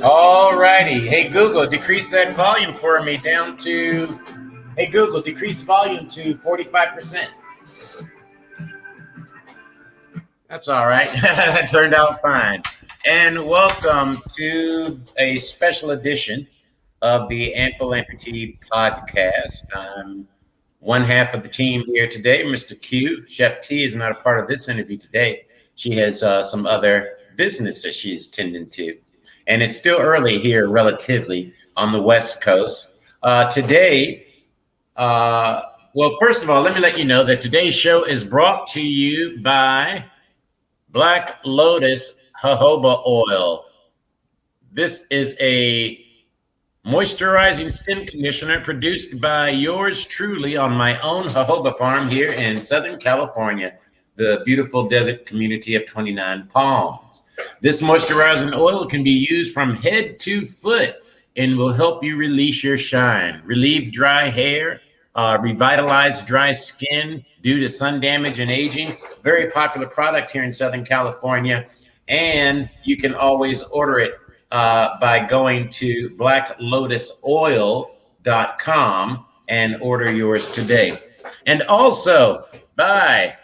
All righty. Hey Google, decrease that volume for me down to. Hey Google, decrease volume to 45%. That's all right. That turned out fine. And welcome to a special edition of the Amputee podcast. I'm one half of the team here today, Mr. Q. Chef T is not a part of this interview today. She has some other business that she's tending to. And it's still early here, relatively, on the West Coast. Today, well, first of all, let me let you know that today's show is brought to you by Black Lotus jojoba oil. This is a moisturizing skin conditioner produced by yours truly on my own jojoba farm here in Southern California, the beautiful desert community of 29 Palms. This moisturizing oil can be used from head to foot and will help you release your shine, relieve dry hair, revitalize dry skin due to sun damage and aging. Very popular product here in Southern California. And you can always order it by going to blacklotusoil.com and order yours today. And also by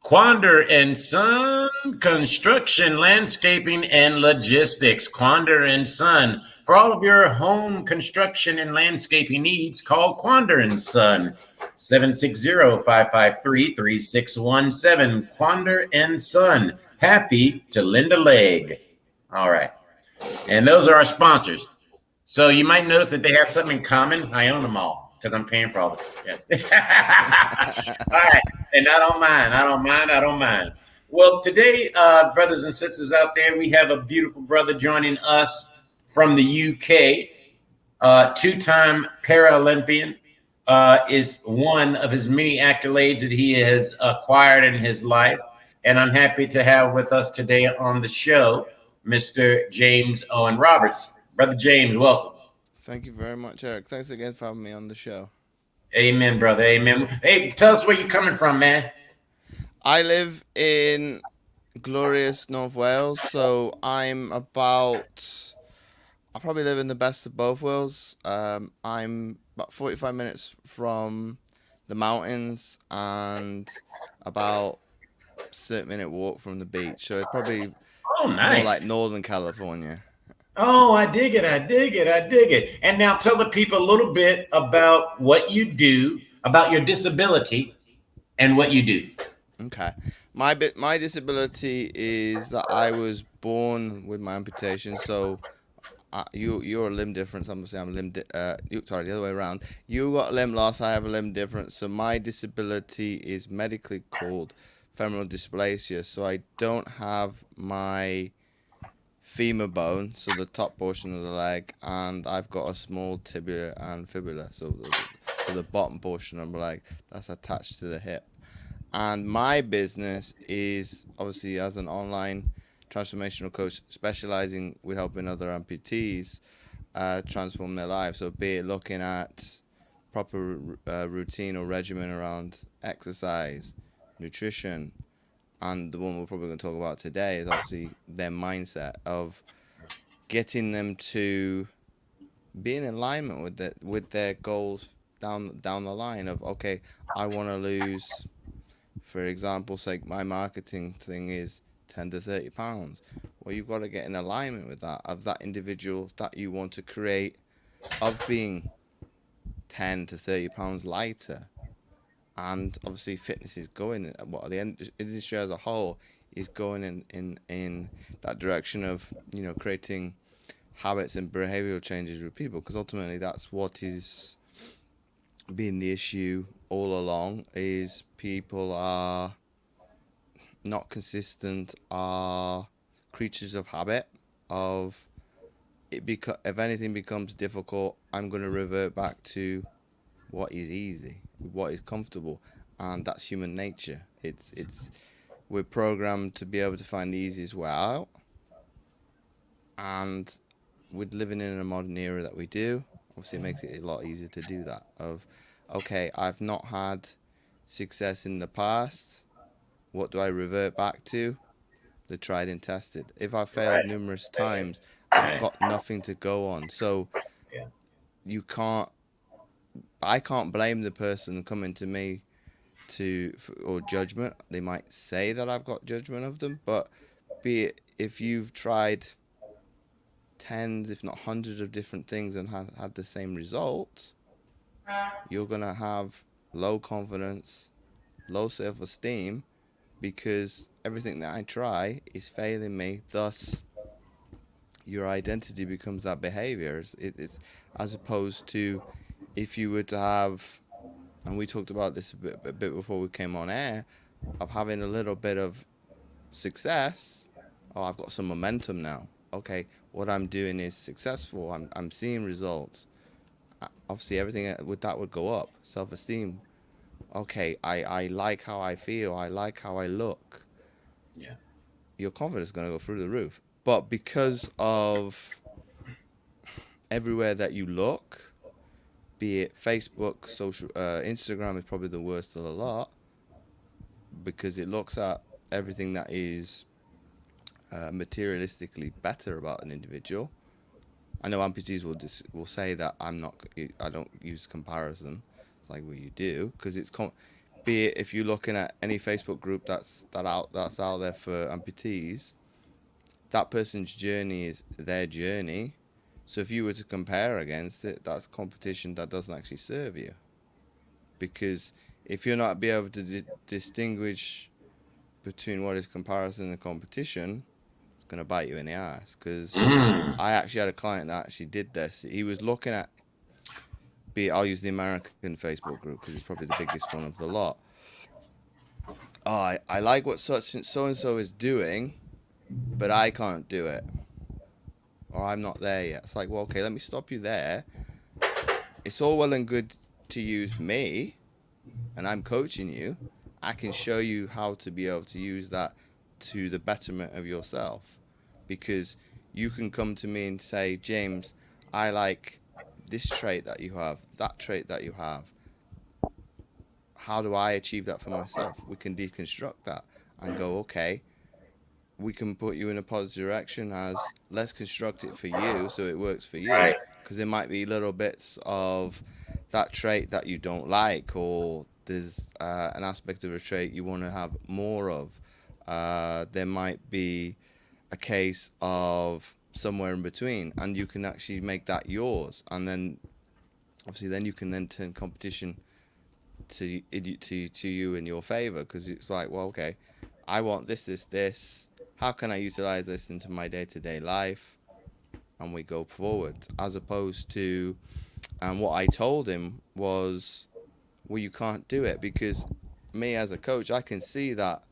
Quander and Son Construction, Landscaping, and Logistics. Quander and Son. For all of your home construction and landscaping needs, call Quander and Son. 760-553-3617. Quander and Son. Happy to lend a leg. All right. And those are our sponsors. So you might notice that they have something in common. I own them all because I'm paying for all this. Yeah. All right. And I don't mind. Well, today, brothers and sisters out there, we have a beautiful brother joining us from the UK. Two-time Paralympian, is one of his many accolades that he has acquired in his life. And I'm happy to have with us today on the show, Mr. James Owen Roberts. Brother James, welcome. Thank you very much, Eric. Thanks again for having me on the show. Amen, brother. Amen. Hey, tell us where you're coming from, man. I live in glorious North Wales, so I probably live in the best of both worlds. I'm about 45 minutes from the mountains and about a 30-minute walk from the beach. So it's probably nice. More like Northern California. Oh, I dig it. And now tell the people a little bit about what you do, about your disability and what you do. Okay. My disability is that I was born with my amputation, so you're a limb difference. I'm gonna say I'm a limb. Sorry, the other way around. You got a limb loss. I have a limb difference. So my disability is medically called femoral dysplasia. So I don't have my femur bone, so the top portion of the leg, and I've got a small tibia and fibula. So the bottom portion of my leg that's attached to the hip. And my business is obviously as an online transformational coach specializing with helping other amputees transform their lives. So be it looking at proper routine or regimen around exercise, nutrition, and the one we're probably going to talk about today is obviously their mindset of getting them to be in alignment with their goals down the line of, okay, I want to lose, for example, say my marketing thing is 10 to 30 pounds. Well, you've got to get in alignment with that, of that individual that you want to create, of being 10 to 30 pounds lighter. And obviously fitness is going, the industry as a whole is going in that direction of, creating habits and behavioral changes with people, because ultimately that's what is being the issue all along, is people are not consistent, are creatures of habit, of if anything becomes difficult, I'm going to revert back to what is easy, what is comfortable, and that's human nature. We're programmed to be able to find the easiest way out, and with living in a modern era that we do, obviously it makes it a lot easier to do that. Of, okay, I've not had success in the past, what do I revert back to? the tried and tested. If I failed Right. numerous times, I've Right. got nothing to go on. So Yeah. you can't, I can't blame the person coming to me or judgment. They might say that I've got judgment of them, but be it if you've tried tens, if not hundreds of different things and had the same results, you're gonna have low confidence, low self-esteem, because everything that I try is failing me. Thus, your identity becomes that behavior. It's as opposed to if you were to have, and we talked about this a bit before we came on air, of having a little bit of success. Oh, I've got some momentum now. Okay, what I'm doing is successful. I'm seeing results. Obviously, everything with that would go up. Self esteem. Okay, I like how I feel. I like how I look. Yeah. Your confidence is going to go through the roof. But because of everywhere that you look, be it Facebook, Instagram is probably the worst of the lot because it looks at everything that is materialistically better about an individual. I know amputees will say that I don't use comparison. It's like, well, you do because be it if you're looking at any Facebook group that's out there for amputees, that person's journey is their journey. So if you were to compare against it, that's competition that doesn't actually serve you. Because if you're not be able to distinguish between what is comparison and competition, it's going to bite you in the ass. Because Mm. I actually had a client that actually did this. He was looking at, I'll use the American Facebook group because it's probably the biggest one of the lot. Oh, I like what so and so is doing, but I can't do it. Or I'm not there yet. It's like, well, okay, let me stop you there. It's all well and good to use me, and I'm coaching you. I can show you how to be able to use that to the betterment of yourself. Because you can come to me and say, James, I like this trait that you have, that trait that you have. How do I achieve that for myself? We can deconstruct that and go, okay, we can put you in a positive direction as let's construct it for you so it works for you. Right. Because there might be little bits of that trait that you don't like, or there's an aspect of a trait you want to have more of. There might be a case of somewhere in between, and you can actually make that yours. And then, obviously, then you can then turn competition to you in your favor, because it's like, well, okay, I want this. How can I utilize this into my day-to-day life? And we go forward, as opposed to, and what I told him was, well, you can't do it because me as a coach, I can see that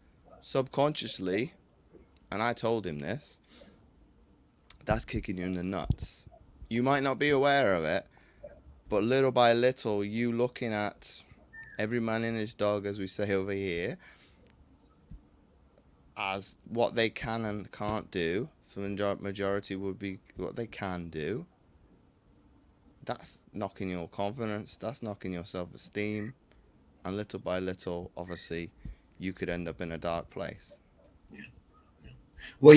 subconsciously, and I told him this, that's kicking you in the nuts. You might not be aware of it, but little by little, you looking at every man in his dog, as we say over here, as what they can and can't do. So the majority would be what they can do. That's knocking your confidence. That's knocking your self-esteem. And little by little, obviously, you could end up in a dark place. Well,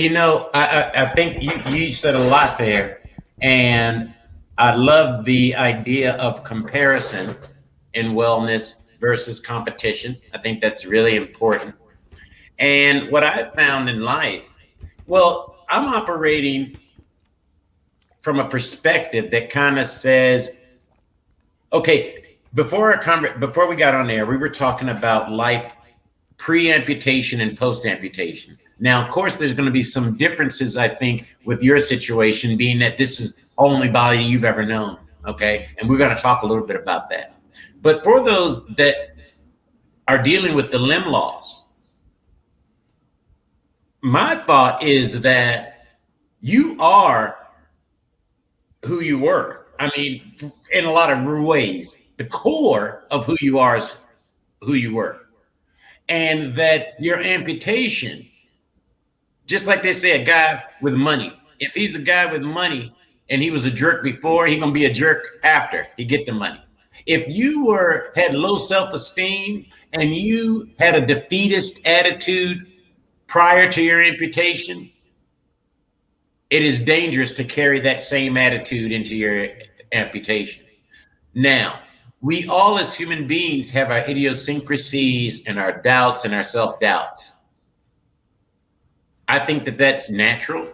I think you said a lot there, and I love the idea of comparison in wellness versus competition. I think that's really important. And what I found in life, well, I'm operating from a perspective that kind of says, okay, before we got on air, we were talking about life pre-amputation and post-amputation. Now, of course, there's going to be some differences, I think, with your situation, being that this is the only body you've ever known. Okay, and we're going to talk a little bit about that. But for those that are dealing with the limb loss, my thought is that you are who you were. I mean, in a lot of ways, the core of who you are is who you were. And that your amputation, just like they say, a guy with money, if he's a guy with money and he was a jerk before, he's gonna be a jerk after he get the money. If you had low self-esteem and you had a defeatist attitude prior to your amputation, it is dangerous to carry that same attitude into your amputation. Now, we all as human beings have our idiosyncrasies and our doubts and our self doubts. I think that that's natural.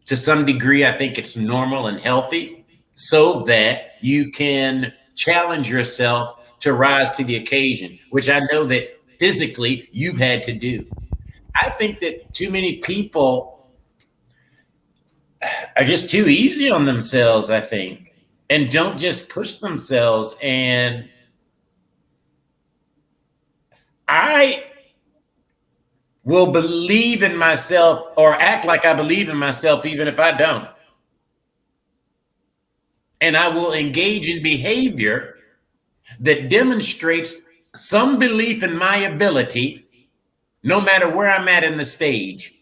To some degree, I think it's normal and healthy so that you can challenge yourself to rise to the occasion, which I know that physically you've had to do. I think that too many people are just too easy on themselves, I think, and don't just push themselves. And I will believe in myself or act like I believe in myself, even if I don't. And I will engage in behavior that demonstrates some belief in my ability, no matter where I'm at in the stage.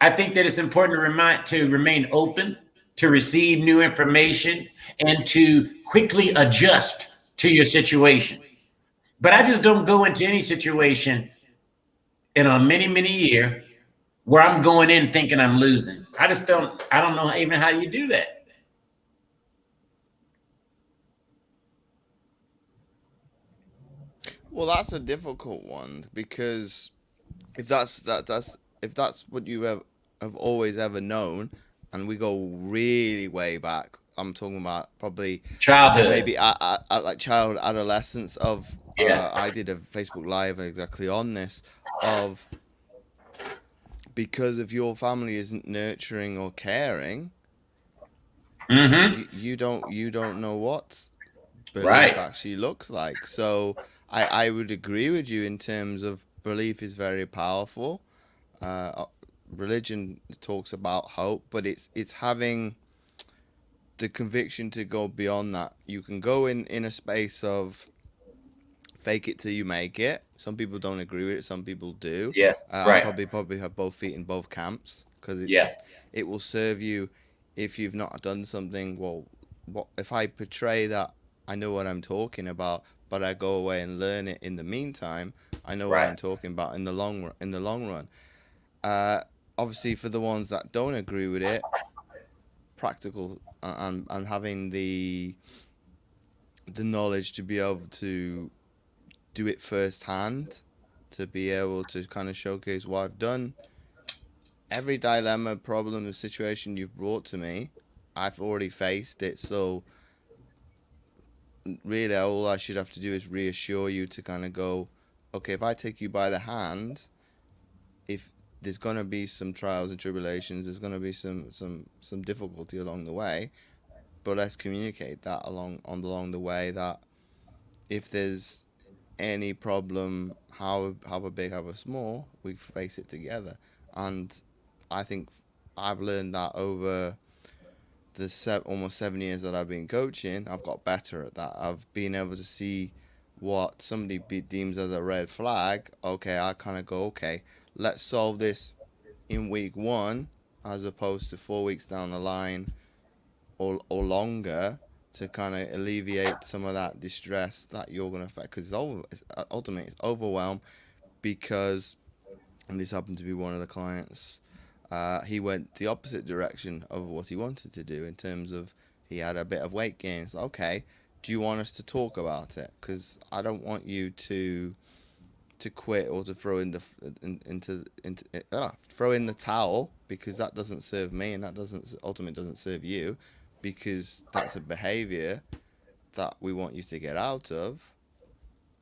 I think that it's important to remain open, to receive new information, and to quickly adjust to your situation. But I just don't go into any situation in a many year where I'm going in thinking I'm losing. I don't know even how you do that. Well, that's a difficult one because if that's what you have always ever known, and we go really way back, I'm talking about probably Childhood. maybe at like child adolescence of Yeah. I did a Facebook live exactly on this of because if your family isn't nurturing or caring, Mm-hmm. you don't know what belief Right. actually looks like. So I would agree with you in terms of belief is very powerful. Uh, Religion talks about hope, but it's having the conviction to go beyond that. You can go in a space of fake it till you make it. Some people don't agree with it. Some people do. Yeah. I'm Right. probably have both feet in both camps because Yeah. it will serve you if you've not done something. Well, what if I portray that I know what I'm talking about, but I go away and learn it in the meantime? I know what Right. I'm talking about in the long run. Uh, Obviously, for the ones that don't agree with it, practical and having the knowledge to be able to do it firsthand, to be able to kind of showcase what I've done. Every dilemma, problem, or situation you've brought to me, I've already faced it. So really, all I should have to do is reassure you to kind of go, okay, if I take you by the hand, if there's gonna be some trials and tribulations, there's gonna be some difficulty along the way, but let's communicate that along the way that if there's any problem, however big, however small, we face it together. And I think I've learned that over the almost 7 years that I've been coaching. I've got better at that. I've been able to see what somebody deems as a red flag. Okay, I kind of go, okay, let's solve this in week one, as opposed to 4 weeks down the line or longer to kind of alleviate some of that distress that you're going to face because ultimately it's overwhelm because and this happened to be one of the clients. He went the opposite direction of what he wanted to do in terms of he had a bit of weight gain. It's like, okay, do you want us to talk about it? Because I don't want you to quit or to throw in the throw in the towel because that doesn't serve me and that doesn't ultimately doesn't serve you because that's a behavior that we want you to get out of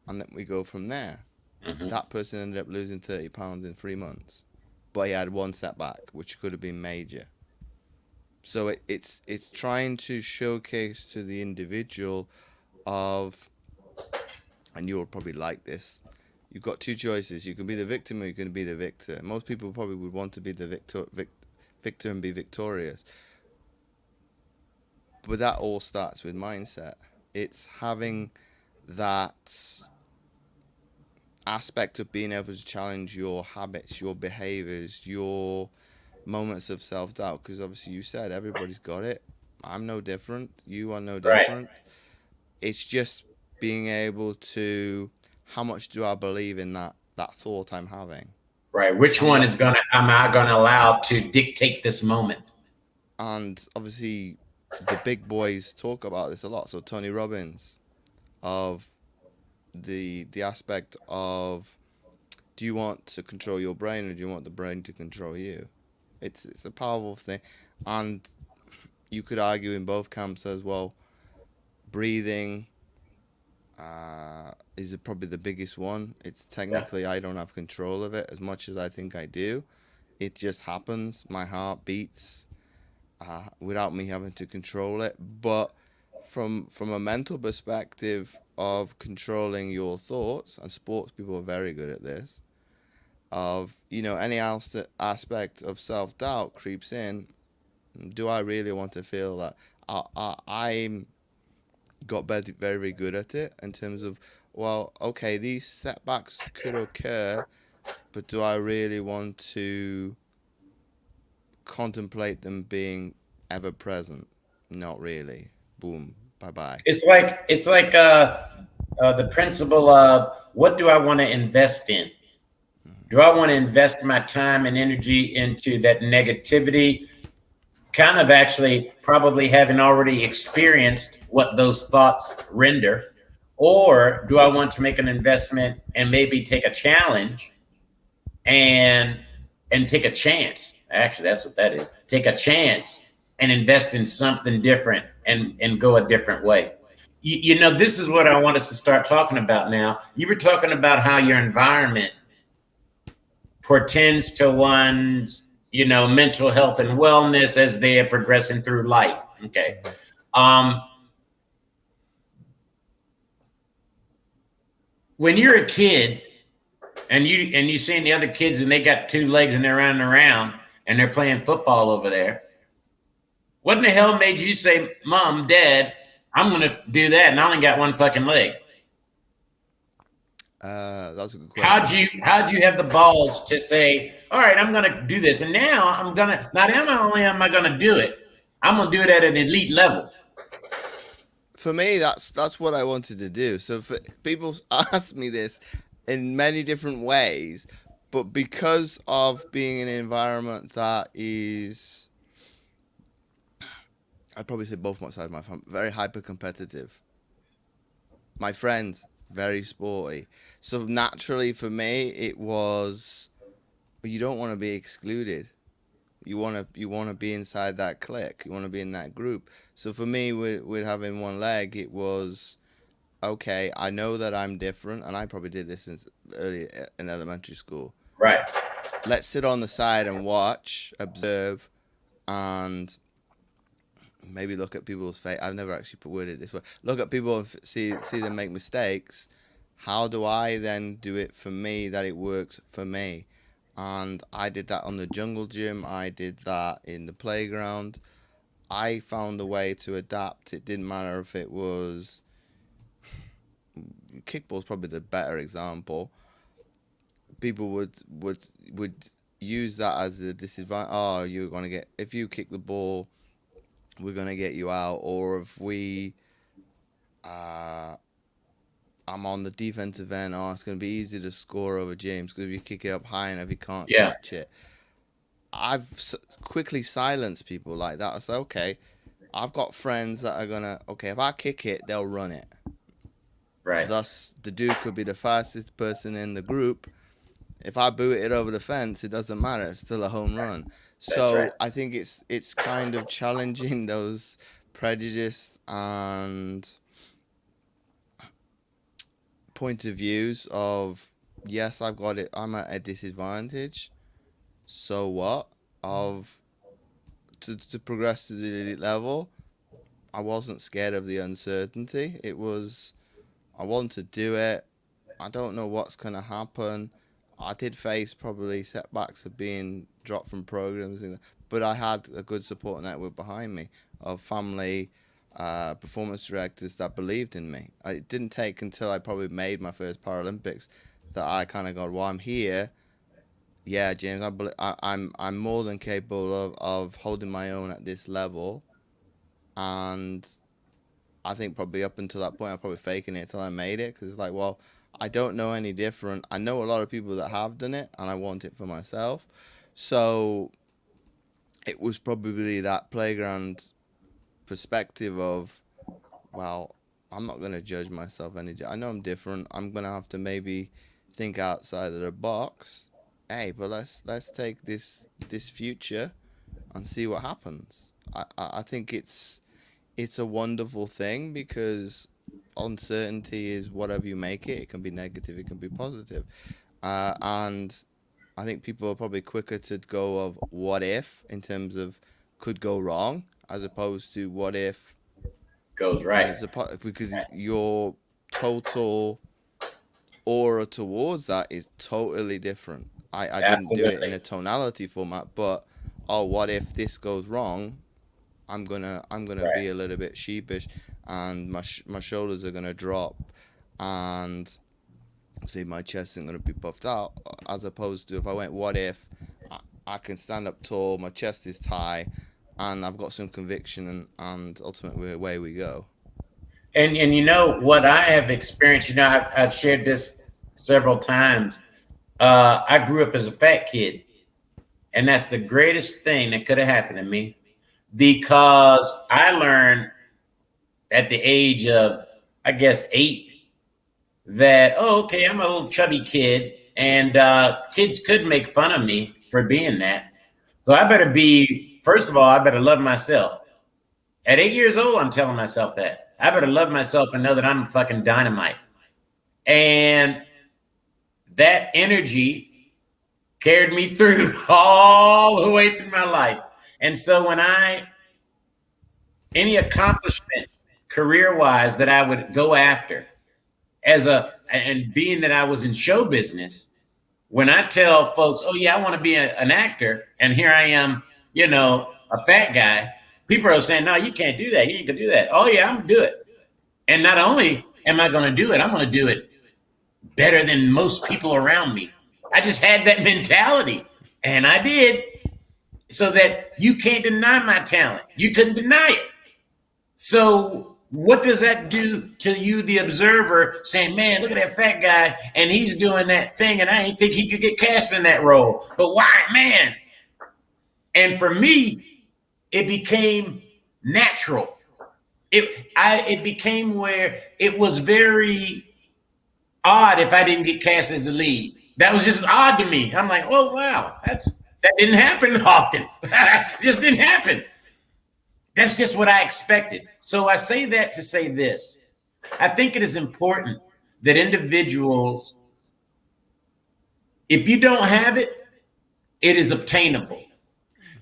and then we go from there. Mm-hmm. That person ended up losing 30 pounds in 3 months, but he had one setback which could have been major. So it's trying to showcase to the individual of, and you'll probably like this, you've got two choices. You can be the victim or you can be the victor. Most people probably would want to be the victor and be victorious. But that all starts with mindset. It's having that aspect of being able to challenge your habits, your behaviors, your moments of self doubt. Because obviously, you said everybody's got it. I'm no different. You are no Right. different. It's just being able to, how much do I believe in that that thought I'm having. Right. Which And one that, is gonna am I gonna allow to dictate this moment? and obviously the big boys talk about this a lot. So Tony Robbins, of the aspect of, do you want to control your brain or do you want the brain to control you? It's a powerful thing, and you could argue in both camps as well. Breathing is probably the biggest one. It's Yeah. technically I don't have control of it as much as I think I do. It just happens. My heart beats without me having to control it. But from a mental perspective of controlling your thoughts, and sports people are very good at this. Of any else aspect of self doubt creeps in. Do I really want to feel that? I'm got very, very good at it in terms of, well, okay, these setbacks could occur, but do I really want to contemplate them being ever present? Not really. Boom. Bye bye. It's like the principle of what do I want to invest in? Do I want to invest my time and energy into that negativity? Kind of actually probably having already experienced what those thoughts render, or do I want to make an investment and maybe take a challenge and take a chance? Actually, that's what that is. Take a chance and invest in something different and go a different way. This is what I want us to start talking about now. You were talking about how your environment portends to one's, mental health and wellness as they are progressing through life. Okay. Mm-hmm. Um, when you're a kid and you seeing the other kids and they got two legs and they're running around and they're playing football over there, what in the hell made you say, Mom, Dad, I'm gonna do that and I only got one fucking leg? That's a good How'd question. you how'd you have the balls to say, all right, I'm gonna do this, and now I'm gonna not only am I gonna do it, I'm gonna do it at an elite level. For me, that's what I wanted to do. So for people ask me this in many different ways, but because of being in an environment that is, I'd probably say both my sides of my family, very hyper competitive. My friends, very sporty. So naturally for me, it was, well, you don't want to be excluded. You want to be inside that clique. You want to be in that group. So for me, with having one leg, it was okay. I know that I'm different, and I probably did this since early in elementary school. Right. Let's sit on the side and watch, observe, and maybe look at people's face. I've never actually put worded it this way. Look at people and see them make mistakes. How do I then do it for me that it works for me? And I did that on the jungle gym. I did that in the playground. I found a way to adapt. It didn't matter if it was kickball's probably the better example. People would use that as a disadvantage. Oh, you're gonna get, if you kick the ball, we're gonna get you out. Or if uh, I'm on the defensive end, oh, it's gonna be easy to score over James because if you kick it up high enough, he can't Yeah. catch it. I've quickly silenced people like that. I say, okay, I've got friends that are gonna, okay, if I kick it, they'll run it. Right. Thus, the dude could be the fastest person in the group. If I boot it over the fence, it doesn't matter. It's still a home run. That's right. So I think it's kind of challenging those prejudice and point of views of, yes, I've got it. I'm at a disadvantage. So what? Of to progress to the elite level, I wasn't scared of the uncertainty. It was, I want to do it. I don't know what's going to happen. I did face probably setbacks of being dropped from programs, but I had a good support network behind me of family, performance directors that believed in me. It didn't take until I probably made my first Paralympics that I kind of got, well, I'm here. Yeah, James, I'm more than capable of holding my own at this level, and I think probably up until that point, I'm probably faking it till I made it because it's like, well, I don't know any different. I know a lot of people that have done it, and I want it for myself. So it was probably that playground perspective of, well, I'm not gonna judge myself any. I know I'm different. I'm gonna have to maybe think outside of the box. Hey, but let's take this future and see what happens. I think it's a wonderful thing because uncertainty is whatever you make it. It can be negative, it can be positive, and I think people are probably quicker to go of what if in terms of could go wrong as opposed to what if, Goes and right. it's because your total aura towards that is totally different. I didn't do it in Absolutely. a tonality format, but oh, what if this goes wrong? I'm gonna be Right. a little bit sheepish, and my shoulders are gonna drop, and say my chest isn't gonna be puffed out. As opposed to if I went, what if I can stand up tall, my chest is tight, and I've got some conviction, and ultimately away we go. And you know what I have experienced. You know, I've shared this several times. I grew up as a fat kid, and that's the greatest thing that could have happened to me because I learned at the age of, I guess, 8 that, oh, okay, I'm a little chubby kid, and kids could make fun of me for being that. So I better be, first of all, I better love myself. At 8 years old, I'm telling myself that. I better love myself and know that I'm fucking dynamite. And that energy carried me through all the way through my life. And so when any accomplishments career wise that I would go after and being that I was in show business, when I tell folks, oh, yeah, I want to be an actor, and here I am, a fat guy, people are saying, no, you can't do that. You can do that. Oh, yeah, I'm going to do it. And not only am I going to do it, I'm going to do it better than most people around me. I just had that mentality, and I did, so that you can't deny my talent. You couldn't deny it. So what does that do to you, the observer, saying, man, look at that fat guy, and he's doing that thing, and I didn't think he could get cast in that role. But why, man? And for me, it became natural. It became where it was very odd if I didn't get cast as the lead. That was just odd to me. I'm like, oh wow, that didn't happen often. It just didn't happen. That's just what I expected. So I say that to say this. I think it is important that individuals, if you don't have it, it is obtainable.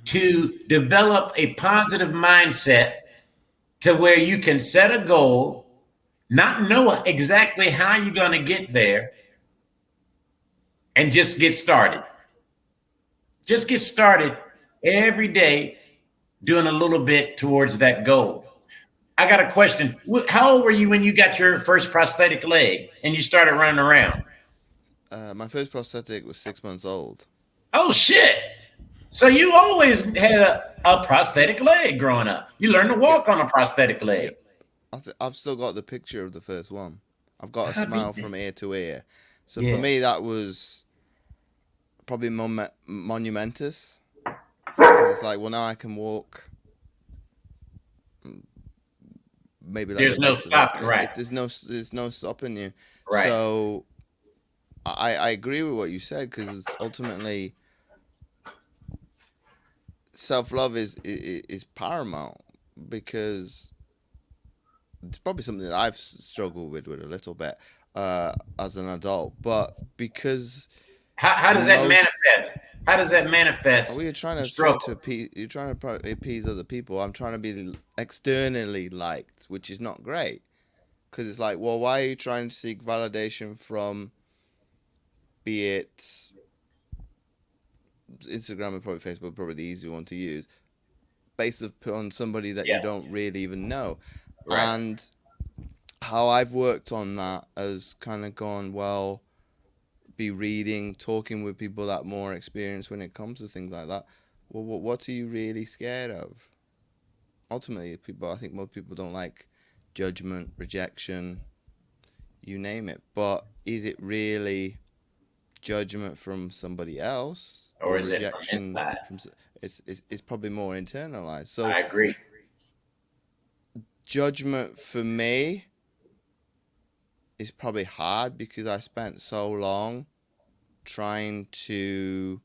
To develop a positive mindset to where you can set a goal, not know exactly how you're going to get there, and just get started. Just get started every day doing a little bit towards that goal. I got a question. How old were you when you got your first prosthetic leg and you started running around? My first prosthetic was 6 months old. Oh, shit. So you always had a prosthetic leg growing up. You learned to Yep, walk on a prosthetic leg. yep. I've still got the picture of the first one. I've got a I smile beat from me. ear to ear. So for Yeah. me, that was probably monumentous because it's like, well, now I can walk maybe like the There's no best of it. stopping. Right. There's no stopping you. Right. So I agree with what you said because ultimately self love is paramount because it's probably something that I've struggled with a little bit as an adult, but because How does that most manifest? How does that oh, manifest you're the trying to struggle? appease, appease other people. I'm trying to be externally liked, which is not great because it's like, well, why are you trying to seek validation from, be it Instagram and probably Facebook, probably the easy one to use, based upon somebody that you Yeah. don't really even know. Right. And how I've worked on that has kind of gone, well, be reading, talking with people that are more experienced when it comes to things like that. Well, what are you really scared of? Ultimately, I think most people don't like judgment, rejection. you name it. But is it really judgment from somebody else Or or is it from rejection inside? from? It's probably more internalized. So I agree. judgment for me is probably hard because I spent so long trying to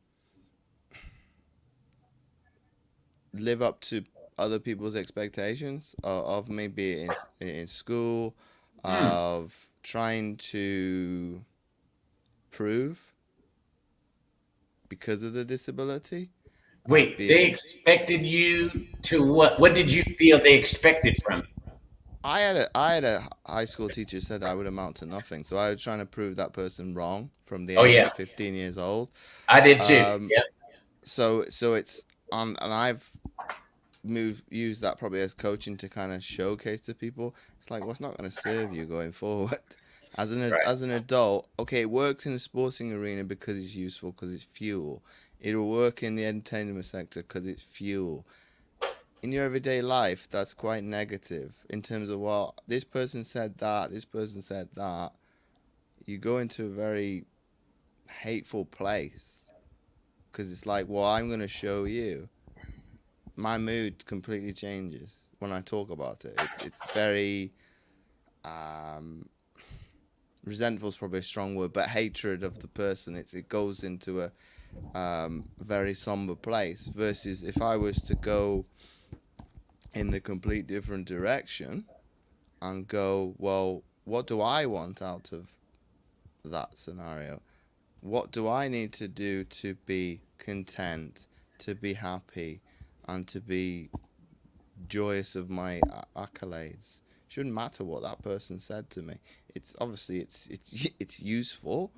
live up to other people's expectations of me, be it in school, Hmm. of trying to prove because of the disability, Wait, be they it expected you to what? What did you feel they expected from you? I had a high school teacher said I would amount to nothing, so I was trying to prove that person wrong from the Oh age yeah, of 15 years old. I did too. Um, Yeah, so it's and I've use that probably as coaching to kind of showcase to people. It's like what's not going to serve you going forward. right. As an adult, okay, it works in the sporting arena because it's useful, because it's fuel. It'll work in the entertainment sector because it's fuel. In your everyday life, that's quite negative in terms of what this person said that, this person said that. You go into a very hateful place because it's like, well, I'm going to show you. My mood completely changes when I talk about it. It's very um, resentful is probably a strong word, but hatred of the person. It goes into a very somber place. Versus if I was to go in the complete different direction and go, well, what do I want out of that scenario? What do I need to do to be content, to be happy, and to be joyous of my accolades? Shouldn't matter what that person said to me. It's obviously it's useful,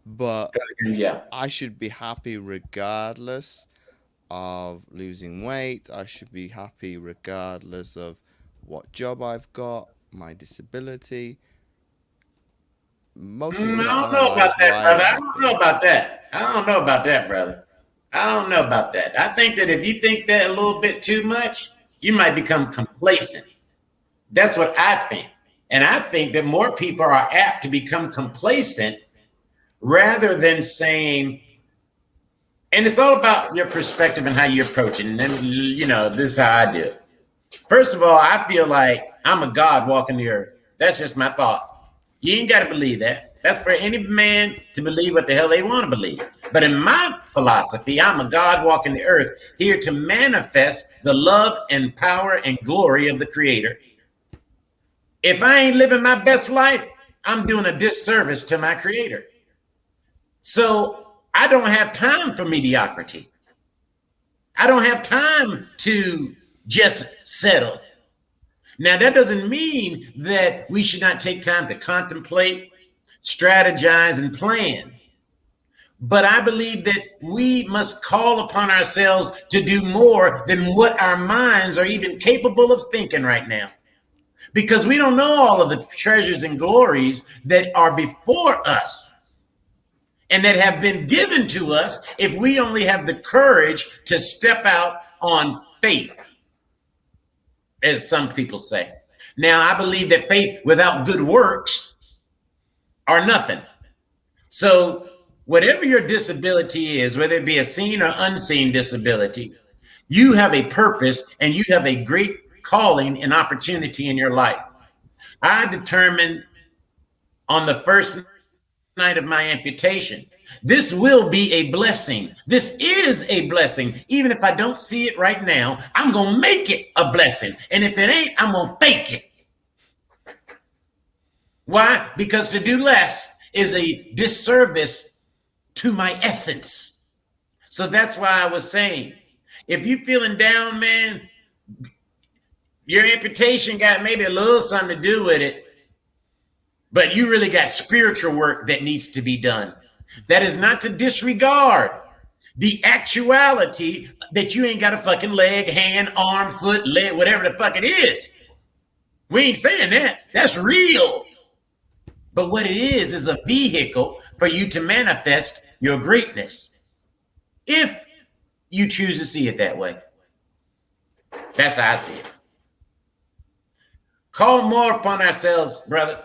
but Yeah. I should be happy regardless of losing weight. I should be happy regardless of what job I've got, my disability. Most people don't I don't know about analyze that, why brother. they're I don't know happy. about that. I don't know about that, brother. I don't know about that. I think that if you think that a little bit too much, you might become complacent. That's what I think. And I think that more people are apt to become complacent rather than saying, and it's all about your perspective and how you approach it. And then, this is how I do it. First of all, I feel like I'm a God walking the earth. That's just my thought. You ain't got to believe that. That's for any man to believe what the hell they want to believe. But in my philosophy, I'm a God walking the earth, here to manifest the love and power and glory of the Creator. If I ain't living my best life, I'm doing a disservice to my Creator. So I don't have time for mediocrity. I don't have time to just settle. Now, that doesn't mean that we should not take time to contemplate, strategize, and plan. But I believe that we must call upon ourselves to do more than what our minds are even capable of thinking right now. Because we don't know all of the treasures and glories that are before us and that have been given to us if we only have the courage to step out on faith, as some people say. Now, I believe that faith without good works are nothing. So, whatever your disability is, whether it be a seen or unseen disability, you have a purpose and you have a great calling and opportunity in your life. I determined on the first night of my amputation, this will be a blessing. This is a blessing. Even if I don't see it right now, I'm going to make it a blessing. And if it ain't, I'm going to fake it. Why? Because to do less is a disservice to my essence. So that's why I was saying, if you feeling down, man, your amputation got maybe a little something to do with it, but you really got spiritual work that needs to be done. That is not to disregard the actuality that you ain't got a fucking leg, hand, arm, foot, leg, whatever the fuck it is. We ain't saying that. That's real. But what it is a vehicle for you to manifest your greatness. If you choose to see it that way. That's how I see it. Call more upon ourselves, brother.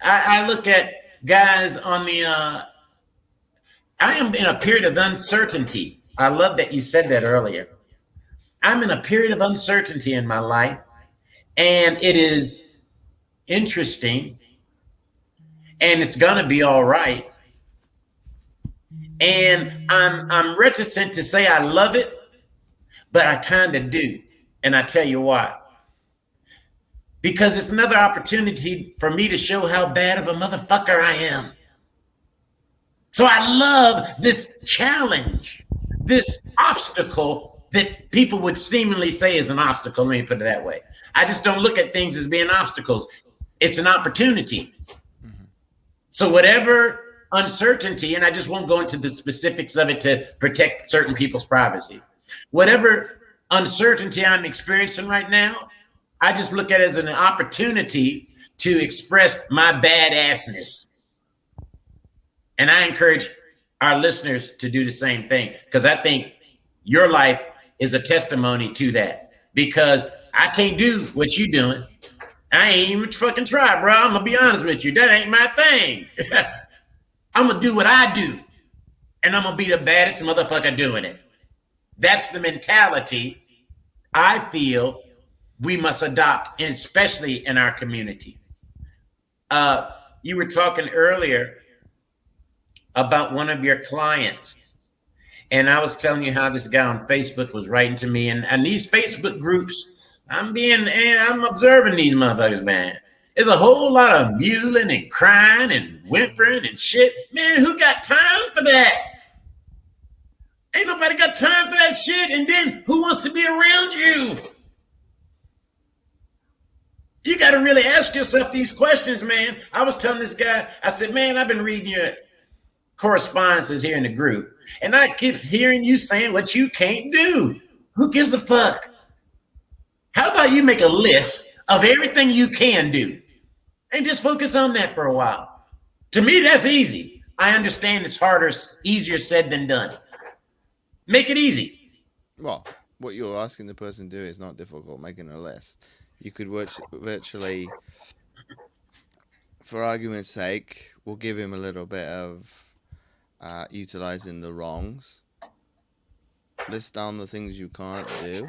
I look at guys on the. I am in a period of uncertainty. I love that you said that earlier. I'm in a period of uncertainty in my life, and it is interesting, and it's gonna be all right. And I'm reticent to say I love it, but I kind of do, and I tell you why. Because it's another opportunity for me to show how bad of a motherfucker I am. So I love this challenge, this obstacle that people would seemingly say is an obstacle. Let me put it that way. I just don't look at things as being obstacles. It's an opportunity. Mm-hmm. So whatever uncertainty, and I just won't go into the specifics of it to protect certain people's privacy. Whatever uncertainty I'm experiencing right now, I just look at it as an opportunity to express my badassness. And I encourage our listeners to do the same thing, because I think your life is a testimony to that. Because I can't do what you're doing. I ain't even fucking try, bro. I'm gonna be honest with you. That ain't my thing. I'm gonna do what I do, and I'm gonna be the baddest motherfucker doing it. That's the mentality I feel we must adopt, and especially in our community. You were talking earlier about one of your clients, and I was telling you how this guy on Facebook was writing to me, and these Facebook groups, I'm observing these motherfuckers, man. There's a whole lot of mewling and crying and whimpering and shit. Man, who got time for that? Ain't nobody got time for that shit. And then who wants to be around you? You got to really ask yourself these questions, man. I was telling this guy, I said, man, I've been reading your correspondences here in the group, and I keep hearing you saying what you can't do. Who gives a fuck? How about you make a list of everything you can do and just focus on that for a while? To me, that's easy. I understand it's harder, easier said than done. Make it easy. Well, what you're asking the person to do is not difficult, making a list. You could virtually, for argument's sake, we'll give him a little bit of utilizing the wrongs. List down the things you can't do,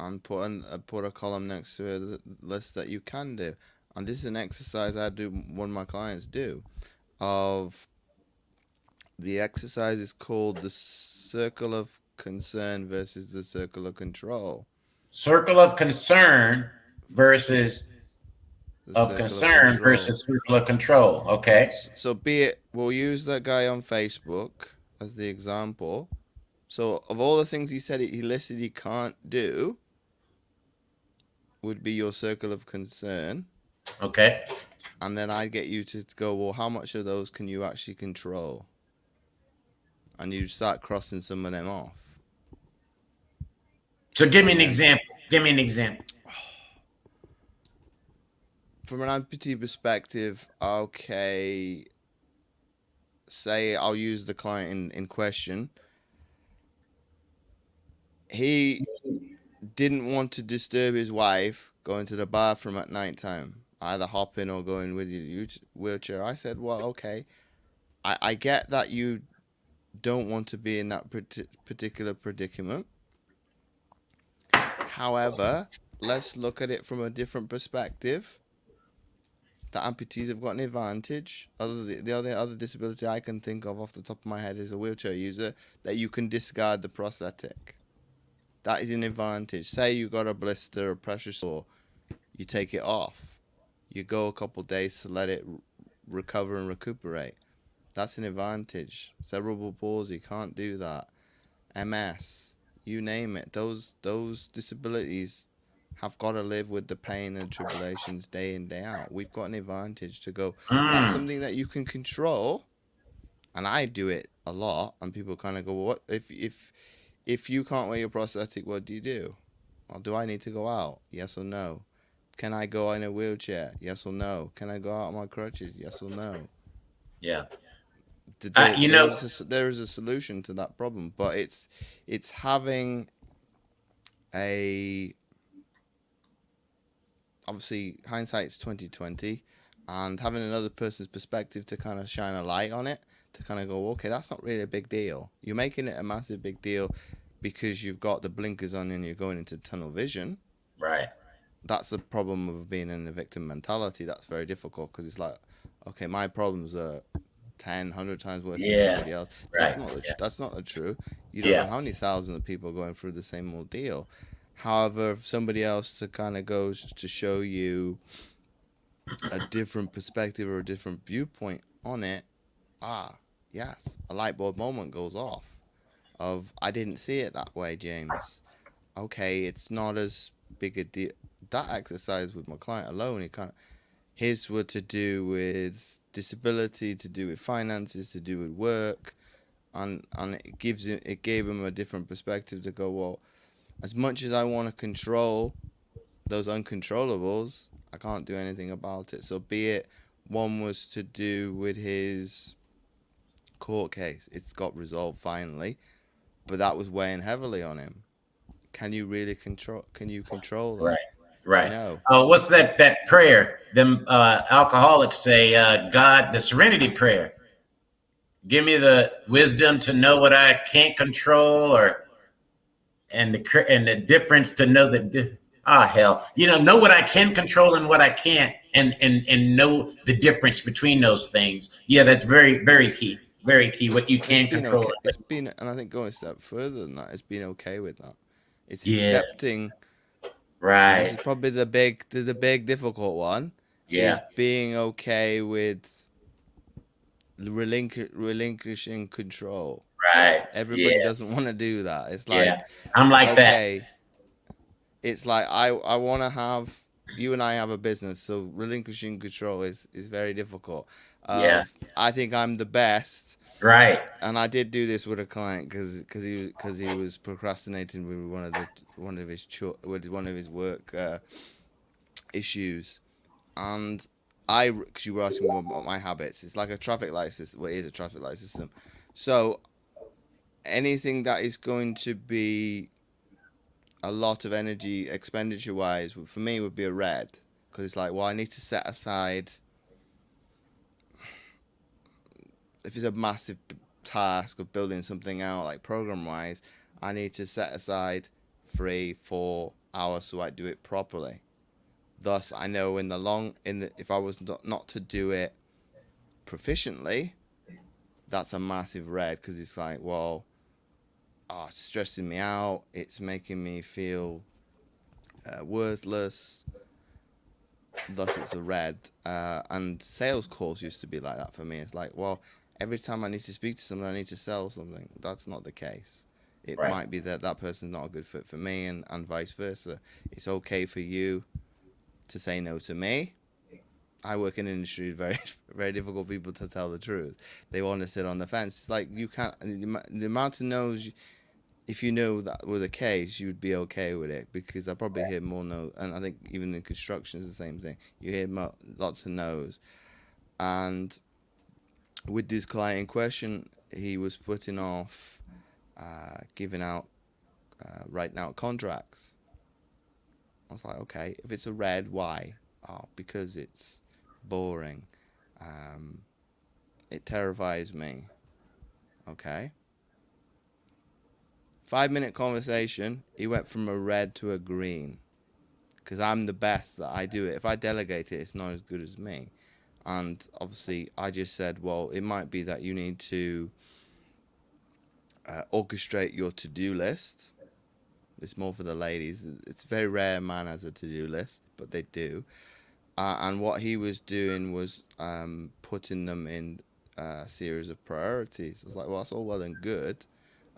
and put a column next to a list that you can do. And this is an exercise I do. One of my clients do. Of the exercise is called the circle of concern versus the circle of control. Circle of concern versus circle of control. Okay. So be it, we'll use that guy on Facebook as the example. So of all the things he said he listed he can't do, would be your circle of concern. Okay. And then I'd get you to go, well, how much of those can you actually control? And you start crossing some of them off. So give me an example. Give me an example. From an amputee perspective, okay, say I'll use the client in question. He didn't want to disturb his wife going to the bathroom at night time, either hopping or going with your wheelchair. I said, well, okay, I get that you don't want to be in that particular predicament. However, let's look at it from a different perspective. The amputees have got an advantage. The other disability I can think of off the top of my head is a wheelchair user, that you can discard the prosthetic. That is an advantage. Say you got a blister, a pressure sore, you take it off. You go a couple of days to let it recover and recuperate. That's an advantage. Cerebral palsy, can't do that. MS, you name it. Those disabilities have got to live with the pain and tribulations day in, day out. We've got an advantage to go, that's something that you can control. And I do it a lot, and people kind of go, well, what if you can't wear your prosthetic, what do you do? Well, do I need to go out? Yes or no? Can I go in a wheelchair? Yes or no? Can I go out on my crutches? Yes or no? Yeah. There is a solution to that problem, but it's having a obviously hindsight's 2020, and having another person's perspective to kind of shine a light on it, to kind of go, okay, that's not really a big deal. You're making it a massive big deal because you've got the blinkers on and you're going into tunnel vision. Right. That's the problem of being in a victim mentality. That's very difficult because it's like, okay, my problems are 10, 100 times worse than Yeah. anybody else. Right. Yeah. That's not the true. You don't know Yeah. how many thousands of people are going through the same ordeal. However, if somebody else to kind of goes to show you a different perspective or a different viewpoint on it, yes, a light bulb moment goes off. Of I didn't see it that way, James. Okay, it's not as big a deal. That exercise with my client alone, it kind of his were to do with disability, to do with finances, to do with work, and it gave him a different perspective to go, well, as much as I want to control those uncontrollables, I can't do anything about it. So be it one was to do with his court case, it's got resolved finally, but that was weighing heavily on him. Can you really control? Can you control Right. that? Right. No. What's that prayer? Them alcoholics say, God, the Serenity Prayer. Give me the wisdom to know what I can't control, or and the difference to know that. Hell, know what I can control and what I can't, and know the difference between those things. Yeah, that's very very key. Very key. What you And it's can been control. okay. It's been, and I think going a step further than that, it's been okay with that. It's Yeah. accepting, and this Right. is probably the big difficult one, is Yeah. being okay with relinquishing control. Right. Everybody Yeah. doesn't want to do that. It's Yeah. like, I'm like that. okay, it's like I want to have you and I have a business, so relinquishing control is very difficult. Yeah. Of I think I'm the best, Right. and I did do this with a client because he was procrastinating with with one of his work issues, and because you were asking me about my habits, it's like a traffic light system. Well, it is a traffic light system, so anything that is going to be a lot of energy expenditure wise for me would be a red, because it's like, well, I need to set aside, if it's a massive task of building something out like program wise, I need to set aside 3 4 hours so I do it properly. Thus I know if I was not to do it proficiently, that's a massive red, because it's like, well, it's stressing me out, it's making me feel worthless. Thus it's a red. And sales calls used to be like that for me. It's like, well, every time I need to speak to someone, I need to sell something. That's not the case. It Right. might be that that person's not a good fit for me, and vice versa. It's okay for you to say no to me. I work in an industry with very, very difficult people to tell the truth. They want to sit on the fence. It's like you can't. The amount of no's, if you know that were the case, you would be okay with it, because I probably hear more no, and I think even in construction is the same thing. You hear lots of no's, and with this client in question, he was putting off giving out, writing out contracts. I was like, okay, if it's a red, why? Oh, because it's boring. Um, it terrifies me. Okay. 5 minute conversation, he went from a red to a green, because I'm the best that I do it. If I delegate it, it's not as good as me. And obviously, I just said, well, it might be that you need to orchestrate your to-do list. It's more for the ladies. It's very rare a man has a to-do list, but they do. And what he was doing was putting them in a series of priorities. I was like, well, that's all well and good,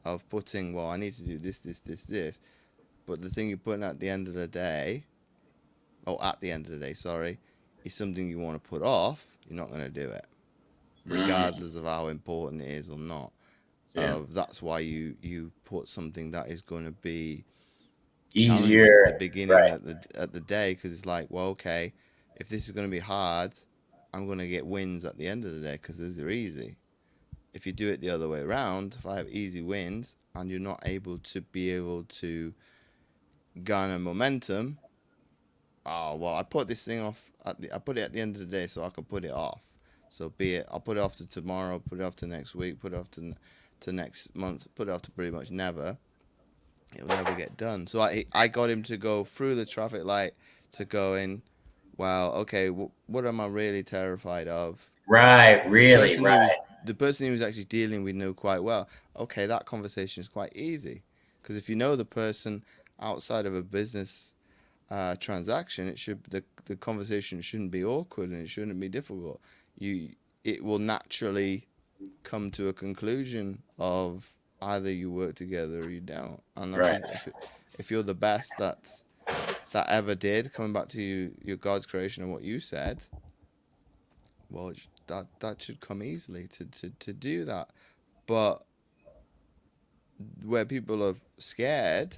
of putting, well, I need to do this, this, this, this. But the thing you're putting at the end of the day, at the end of the day, sorry, is something you want to put off, you're not going to do it, Mm. regardless of how important it is or not. Yeah. That's why you put something that is going to be challenging at the Easier. beginning Right. at the day, because it's like, well, okay, if this is going to be hard, I'm going to get wins at the end of the day because these are easy. If you do it the other way around, if I have easy wins and you're not able to garner momentum, oh well, I put this thing off. I put it at the end of the day so I can put it off. So be it, I'll put it off to tomorrow, put it off to next week, put it off to next month, put it off to pretty much never. It'll never get done. So I got him to go through the traffic light to go in. Well, okay, what am I really terrified of? Right. The Really. person he Right. was the person he was actually dealing with knew quite well. Okay, that conversation is quite easy because if you know the person outside of a business transaction, the conversation shouldn't be awkward and it shouldn't be difficult. You it will naturally come to a conclusion of either you work together or you don't. And Right. if you're the best that ever did, coming back to your God's creation and what you said, well, that should come easily to do that. But where people are scared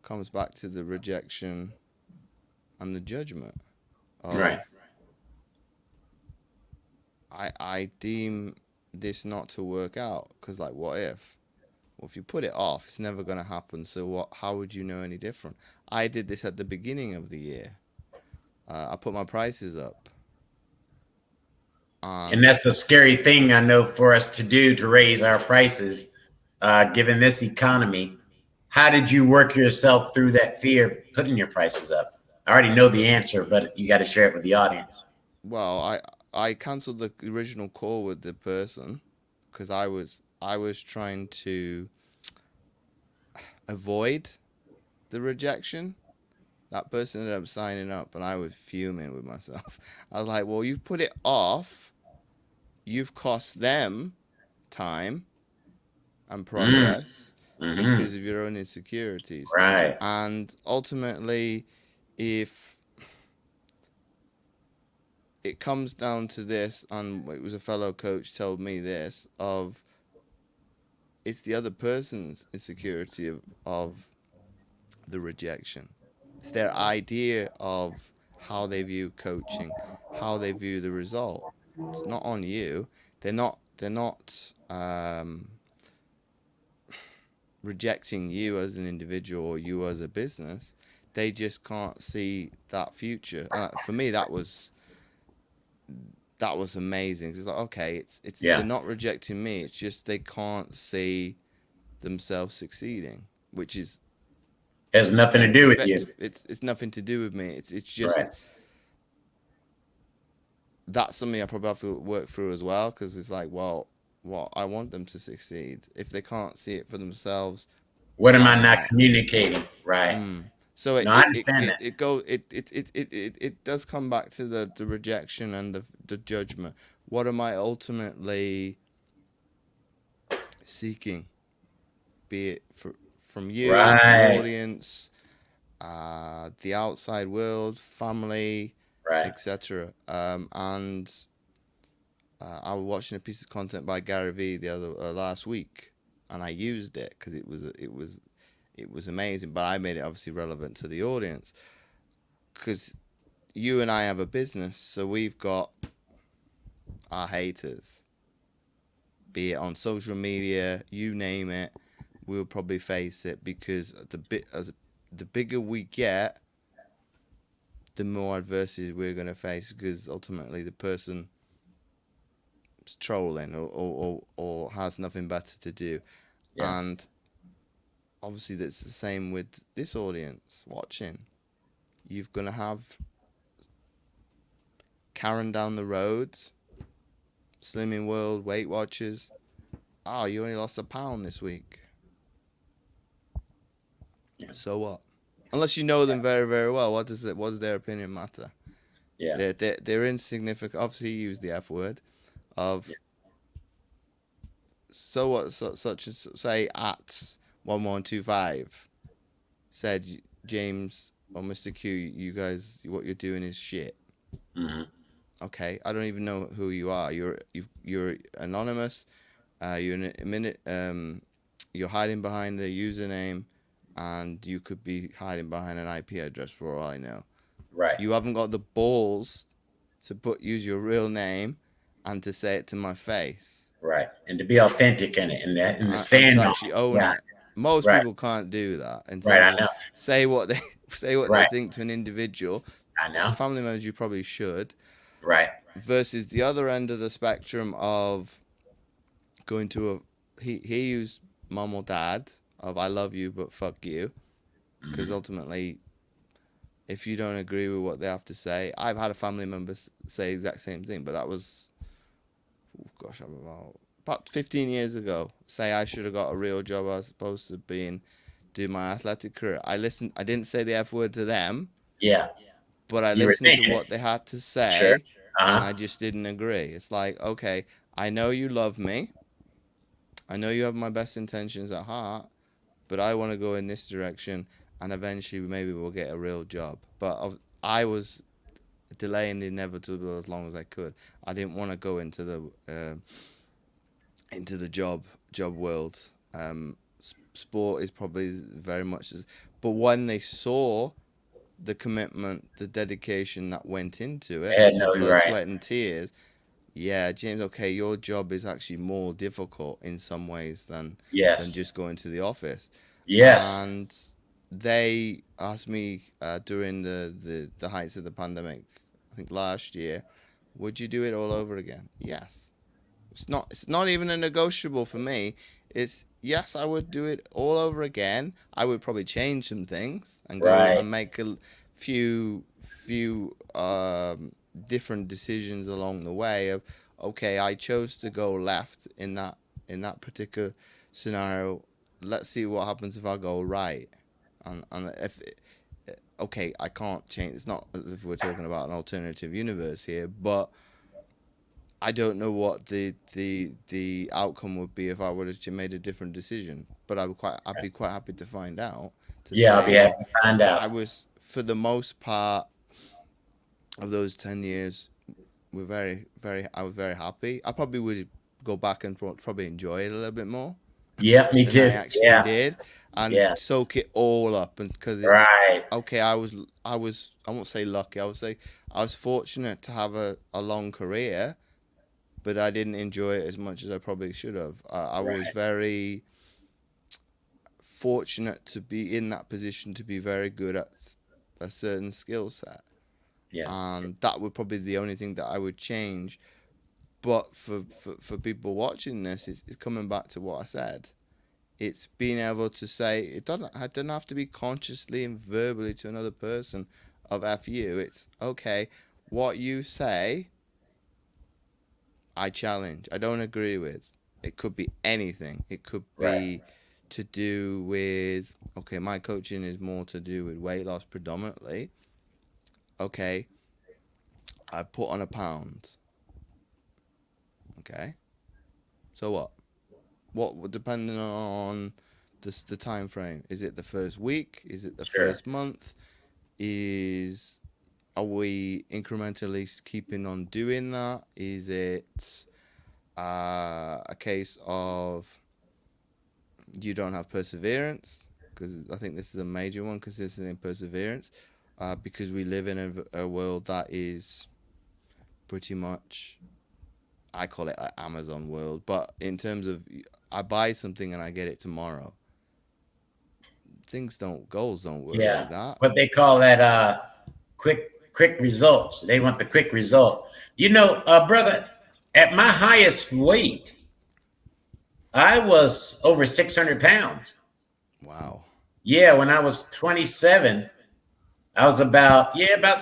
comes back to the rejection and the judgment Right. of I deem this not to work out because like what if? Well, if you put it off, it's never going to happen. So what? How would you know any different? I did this at the beginning of the year. I put my prices up, And and that's a scary thing I know for us to do to raise our prices, given this economy. How did you work yourself through that fear of putting your prices up? I already know the answer, but you got to share it with the audience. well, I cancelled the original call with the person because I was trying to avoid the rejection. That person ended up signing up, and I was fuming with myself. I was like, "Well, you've put it off. You've cost them time and Mm, progress hmm. because of your own insecurities, Right. and ultimately, if it comes down to this, and it was a fellow coach told me this of it's the other person's insecurity of the rejection. It's their idea of how they view coaching, how they view the result. It's not on you. They're not rejecting you as an individual or you as a business. They just can't see that future. For me, that was amazing. It's like okay, it's they're Yeah. not rejecting me. It's just they can't see themselves succeeding, which is Has nothing to do with you. it's nothing to do with me. It's Right. just that's something I probably have to work through as well because it's like, well, I want them to succeed. If they can't see it for themselves, What am I why not not? communicating? Right. So No, I understand that. it does come back to the rejection and the judgment. What am I ultimately seeking? Be it from you, the Right. audience, the outside world, family, Right. etc. And I was watching a piece of content by Gary Vee the other last week, and I used it because it was amazing. But I made it obviously relevant to the audience because you and I have a business, so we've got our haters, be it on social media, you name it. We'll probably face it because the bigger we get, the more adversity we're going to face because ultimately the person is trolling or has nothing better to do. Yeah. And obviously, that's the same with this audience watching. You're going to have Karen down the road, Slimming World, Weight Watchers. Oh, you only lost a pound this week. Yeah. So what? Unless you know them very, very well, what does their opinion matter? Yeah. They're insignificant. Obviously, you use the F word Yeah. of so what, such as say at 1125 said James or Mr. Q, you guys, what you're doing is shit. Hmm. Okay, I don't even know who you are. You're anonymous. You're in a minute. You're hiding behind the username, and you could be hiding behind an IP address for all I know. Right. You haven't got the balls to use your real name and to say it to my face Right. And to be authentic in it and the and to stand on actually it. own Yeah. it. Most Right. people can't do that in Right. terms I of know. say what they say what they Right. think to an individual. I To know. family members, you probably should. Right. Versus the other end of the spectrum of going to he used mom or dad of I love you but fuck you, because Hmm. ultimately if you don't agree with what they have to say, I've had a family member say the exact same thing, but that was, oh gosh, I'm about 15 years ago. Say I should have got a real job as opposed to being do my athletic career. I listened. I didn't say the F word to them, Yeah. but I You were listened to thinking it. what they had to Sure. say, and Uh I huh. just didn't agree. It's like, okay, I know you love me. I know you have my best intentions at heart, but I want to go in this direction, and eventually maybe we'll get a real job. But I was delaying the inevitable as long as I could. I didn't want to go into the job world. Sport is probably very much, but when they saw the commitment, the dedication that went into it, Yeah, the no, you're blood, right. sweat, and tears. Yeah, James. Okay, your job is actually more difficult in some ways than Yes. just going to the office. Yes. And they asked me during the heights of the pandemic, I think last year, would you do it all over again? Yes. It's not even a negotiable for me. It's yes, I would do it all over again. I would probably change some things and go Right. and make a few different decisions along the way of okay, I chose to go left in that particular scenario. Let's see what happens if I go right. And if okay, I can't change. It's not as if we're talking about an alternative universe here, but I don't know what the outcome would be if I would have made a different decision. But I'd be quite happy to find out to Yeah, I'll say, be happy well, to find out. I was for the most part of those 10 years, I was very happy. I probably would go back and probably enjoy it a little bit more Yep, me than I too. actually Yeah. did, and Yeah. soak it all up. And because it, Right. okay, I won't say lucky. I would say I was fortunate to have a long career, but I didn't enjoy it as much as I probably should have. I was Right. very fortunate to be in that position to be very good at a certain skill set, Yeah. and that would probably be the only thing that I would change. But for people watching this, it's coming back to what I said. It's being able to say it doesn't have to be consciously and verbally to another person of F you. It's okay. What you say, I challenge. I don't agree with. It could be anything. It could Right. be to do with okay, my coaching is more to do with weight loss predominantly. Okay, I put on a pound. Okay, so what? What depending on the time frame? Is it the first week? Is it the Sure. first month? Is are we incrementally keeping on doing that? Is it a case of you don't have perseverance? Because I think this is a major one, consistency and perseverance. Because we live in a world that is pretty much, I call it an Amazon world, but in terms of I buy something and I get it tomorrow. Goals don't work Yeah. like that. What they call that quick results. They want the quick result. You know, brother, at my highest weight, I was over 600 pounds. Wow. Yeah, when I was 27, I was about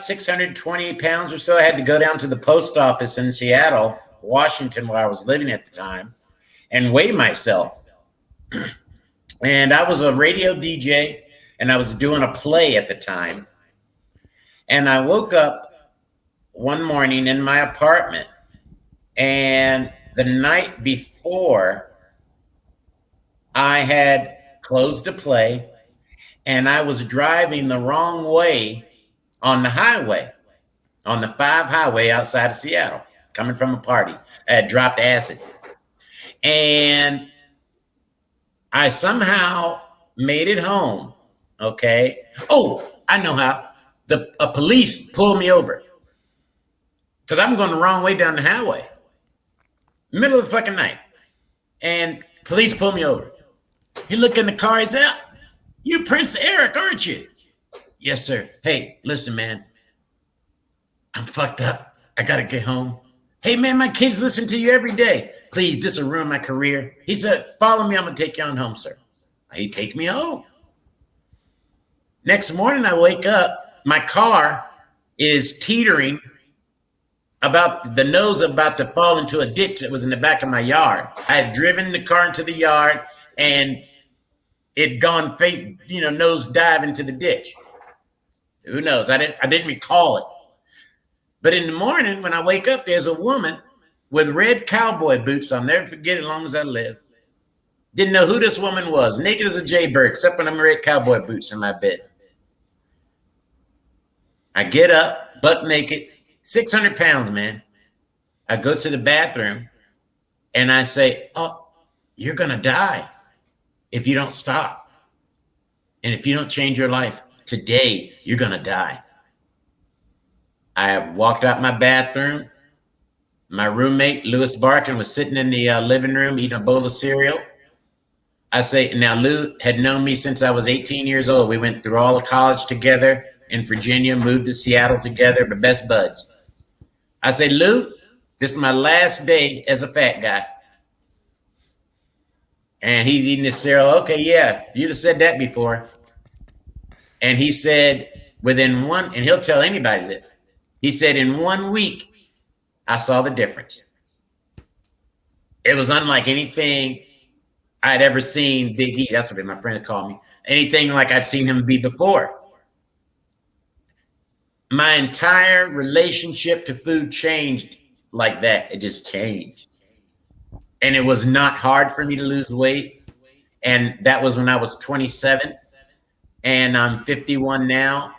620 pounds or so. I had to go down to the post office in Seattle, Washington, where I was living at the time, and weigh myself. And I was a radio DJ and I was doing a play at the time. And I woke up one morning in my apartment, and the night before, I had closed a play and I was driving the wrong way on the highway, on the 5 highway outside of Seattle, coming from a party. I had dropped acid. And I somehow made it home. Okay. Oh, I know how. The police pulled me over because I'm going the wrong way down the highway, middle of the fucking night, and police pulled me over. He looked in the car. He said, "You Prince Eric, aren't you?" Yes, sir. Hey, listen, man. I'm fucked up. I gotta get home. Hey, man, my kids listen to you every day. Please, this will ruin my career. He said, follow me. I'm gonna take you on home, sir. He take me home. Next morning, I wake up. My car is teetering about the nose about to fall into a ditch that was in the back of my yard. I had driven the car into the yard and it gone face, nose dive into the ditch. Who knows? I didn't recall it. But in the morning, when I wake up, there's a woman with red cowboy boots. I'll never forget it as long as I live. Didn't know who this woman was. Naked as a jaybird, except when I'm red cowboy boots in my bed. I get up, butt naked, 600 pounds, man. I go to the bathroom and I say, oh, you're going to die if you don't stop. And if you don't change your life today, you're going to die. I walked out my bathroom. My roommate, Louis Barkin, was sitting in the living room eating a bowl of cereal. I say, now, Lou had known me since I was 18 years old. We went through all of college together in Virginia, moved to Seattle together, but best buds. I say, Lou, this is my last day as a fat guy. And he's eating his cereal. Okay, yeah, you'd have said that before. And he said, within one, and he'll tell anybody this, he said, in 1 week, I saw the difference. It was unlike anything I'd ever seen Big E. That's what my friend called me. Anything like I'd seen him be before. My entire relationship to food changed like that. It just changed. And it was not hard for me to lose weight. And that was when I was 27. And I'm 51 now.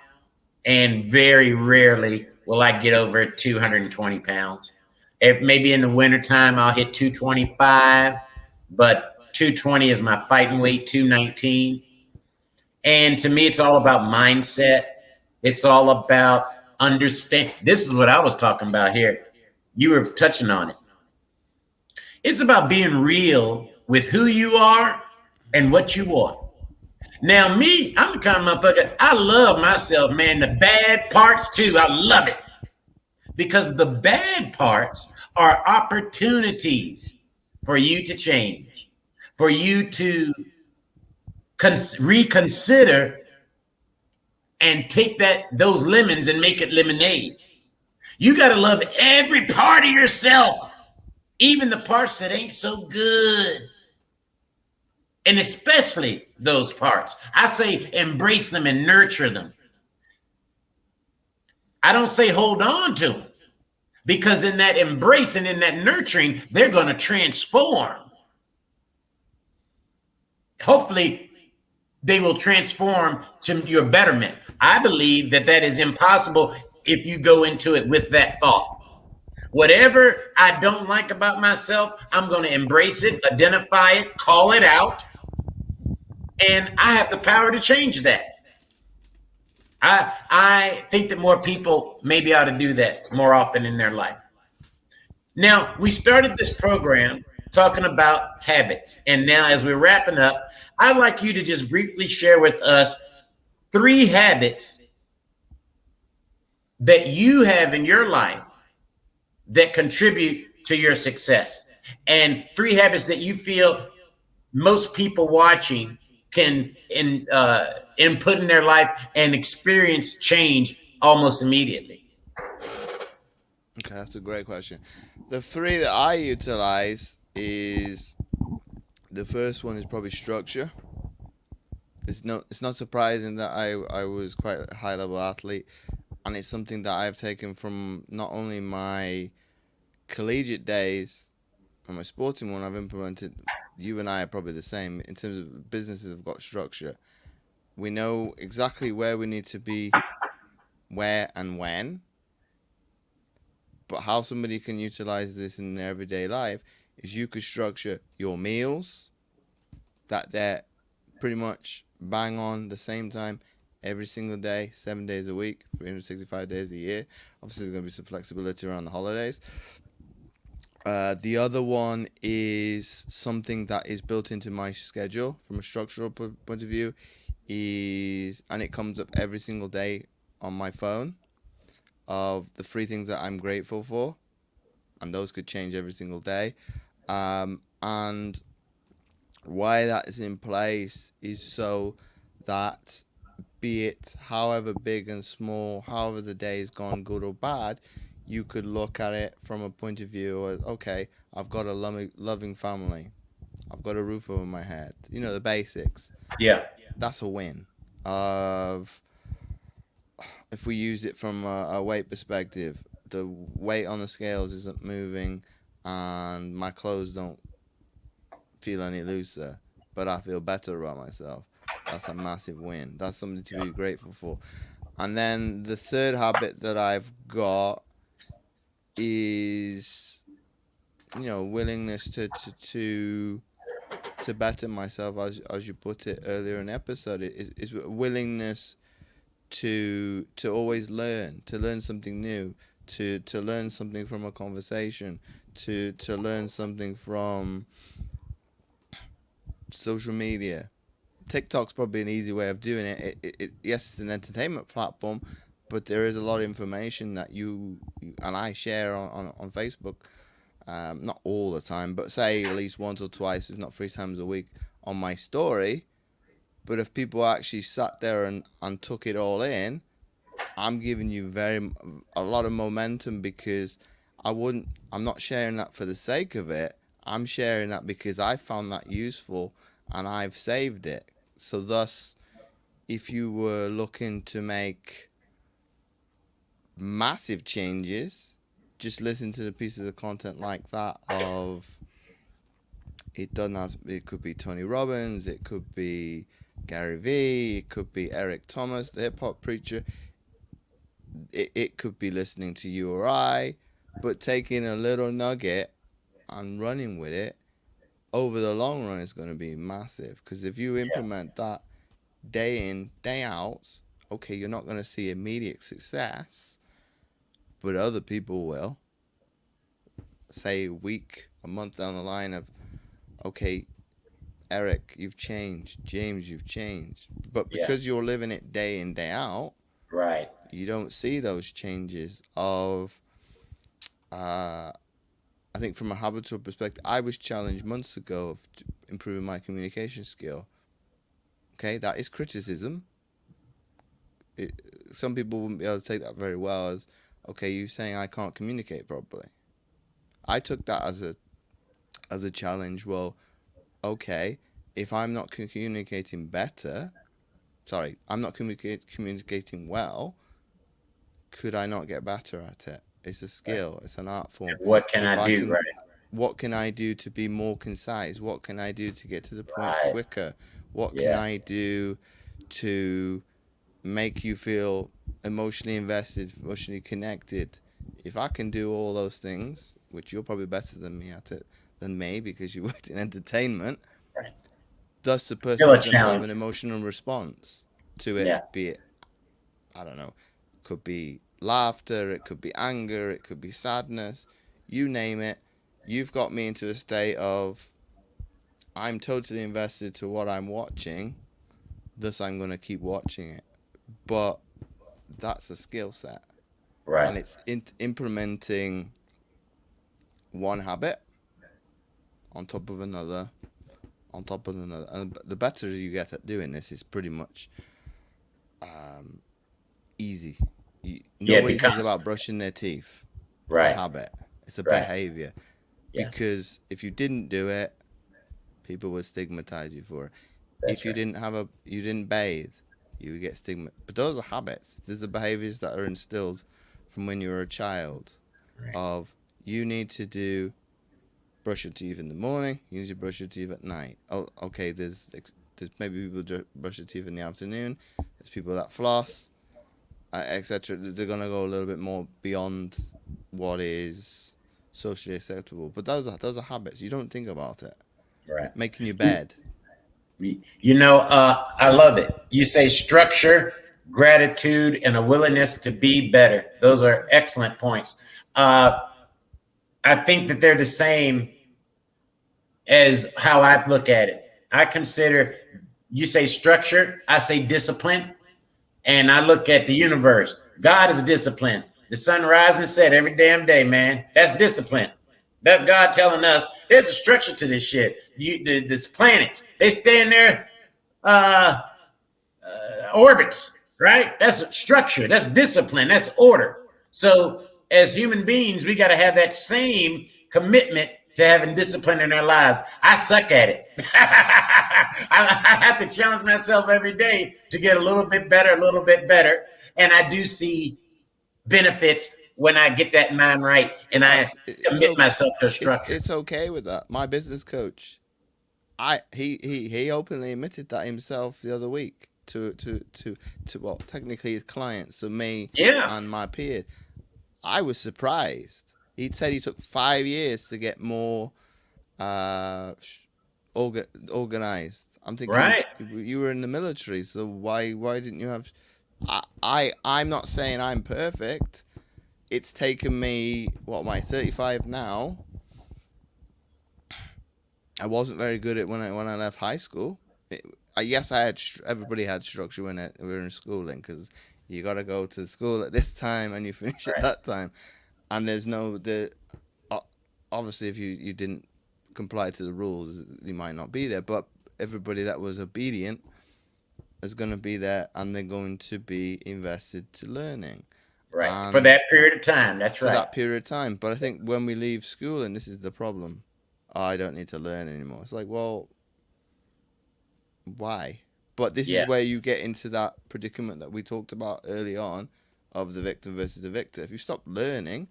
And very rarely will I get over 220 pounds. If maybe in the wintertime, I'll hit 225. But 220 is my fighting weight, 219. And to me, it's all about mindset. It's all about understand. This is what I was talking about here. You were touching on it. It's about being real with who you are and what you want. Now, me, I'm the kind of motherfucker, I love myself, man. The bad parts, too, I love it. Because the bad parts are opportunities for you to change, for you to reconsider and take those lemons and make it lemonade. You got to love every part of yourself, even the parts that ain't so good. And especially those parts. I say embrace them and nurture them. I don't say hold on to them, because in that embrace and in that nurturing, they're going to transform. Hopefully, they will transform to your betterment. I believe that is impossible if you go into it with that thought. Whatever I don't like about myself, I'm going to embrace it, identify it, call it out, and I have the power to change that. I think that more people maybe ought to do that more often in their life. Now, we started this program talking about habits. And now, as we're wrapping up, I'd like you to just briefly share with us 3 habits that you have in your life that contribute to your success, and 3 habits that you feel most people watching can input in their life and experience change almost immediately. Okay, that's a great question. The 3 that I utilize is, the first one is probably structure. It's not surprising that I was quite a high level athlete, and it's something that I've taken from not only my collegiate days and my sporting one. I've implemented. You and I are probably the same in terms of businesses have got structure. We know exactly where we need to be, where and when. But how somebody can utilize this in their everyday life is you could structure your meals, that they're pretty much bang on the same time every single day, 7 days a week, 365 days a year. Obviously, there's going to be some flexibility around the holidays. The other one is something that is built into my schedule from a structural point of view, and it comes up every single day on my phone, of the three things that I'm grateful for, and those could change every single day. And why that is in place is so that, be it however big and small, however the day has gone, good or bad, you could look at it from a point of view of, okay, I've got a loving family, I've got a roof over my head, the basics. Yeah. That's a win. Of If we used it from a weight perspective, the weight on the scales isn't moving, and my clothes don't feel any looser, but I feel better about myself. That's a massive win. That's something to be grateful for. And then the third habit that I've got is, willingness to better myself, as you put it earlier in the episode, is willingness to always learn, to learn something new, to learn something from a conversation, to learn something from social media. TikTok's probably an easy way of doing it. Yes, it's an entertainment platform, but there is a lot of information that you and I share on Facebook. Not all the time, but say at least once or twice, if not 3 times a week, on my story. But if people actually sat there and took it all in, I'm giving you a lot of momentum, because I'm not sharing that for the sake of it. I'm sharing that because I found that useful and I've saved it. So thus, if you were looking to make massive changes, just listen to the pieces of content like that. Of it doesn't have to, it could be Tony Robbins, it could be Gary Vee, it could be Eric Thomas, the hip hop preacher. It could be listening to you or I, but taking a little nugget and running with it over the long run is going to be massive. Because if you implement that day in, day out, okay, you're not going to see immediate success, but other people will. Say a week, a month down the line of, okay, Eric, you've changed. James, you've changed. But Yeah. because you're living it day in, day out, Right. you don't see those changes of, I think from a habitual perspective, I was challenged months ago of improving my communication skill. Okay, that is criticism. Some people wouldn't be able to take that very well as, okay, you saying I can't communicate properly. I took that as a challenge. Well, okay, if I'm not communicating better, sorry, I'm not communicating well, could I not get better at it? It's a Right. skill. It's an art form. And what can If I I do? can, Right. what can I do to be more concise? What can I do to get to the point Right. quicker? What can Yeah. I do to make you feel emotionally invested, emotionally connected? If I can do all those things, which you're probably better than me at it than me, because you worked in entertainment, Right. thus the Still a person's going to have challenge. an emotional response to it, Yeah. be it, I don't know, could be laughter, it could be anger, it could be sadness, you name it. You've got me into a state of, I'm totally invested to what I'm watching, thus I'm going to keep watching it. But that's a skill set, Right. and it's implementing one habit on top of another, on top of another. And the better you get at doing this, is pretty much um, easy. Yeah. It Nobody thinks becomes about brushing their teeth. It's a right. habit. It's a Right. behavior. Yeah. Because if you didn't do it, people would stigmatize you for it. If That's right. you didn't bathe, you would get stigma. But those are habits. These are behaviors that are instilled from when you were a child. Right. Of, you need to do brush your teeth in the morning. You need to brush your teeth at night. Oh, okay. There's maybe people that brush their teeth in the afternoon. There's people that floss, etc. They're gonna go a little bit more beyond what is socially acceptable. But those are habits. You don't think about it. Right. Making your bed. I love it. You say structure, gratitude, and a willingness to be better. Those are excellent points. Uh, I think that they're the same as how I look at it. I consider You say structure, I say discipline. And I look at the universe. God is discipline. The sun rises and set every damn day, man. That's discipline. That God telling us there's a structure to this shit. This planets, they stay in their uh, orbits, right? That's structure. That's discipline. That's order. So as human beings, we got to have that same commitment to having discipline in our lives. I suck at it. I have to challenge myself every day to get a little bit better, a little bit better. And I do see benefits when I get that mind right and I It's commit okay. myself to a structure. It's okay with that. My business coach, he openly admitted that himself the other week to well, technically his clients, so me Yeah, and my peers. I was surprised. He said he took 5 years to get more uh, organized. I'm thinking right, you were in the military, so why didn't you have? I'm not saying I'm perfect. It's taken me, what am I, 35 now? I wasn't very good at when I left high school. Yes, I had everybody had structure when we were in schooling, because you got to go to school at this time and you finish at right, that time, and there's no the obviously if you didn't comply to the rules, you might not be there, but everybody that was obedient is going to be there, and they're going to be invested to learning. right. For And that period of time, that's for right. that period of time. But I think when we leave school, and this is the problem, oh, I don't need to learn anymore. It's like, well, why? But this is Yeah, where you get into that predicament that we talked about early on of the victim versus the victor. If you stop learning,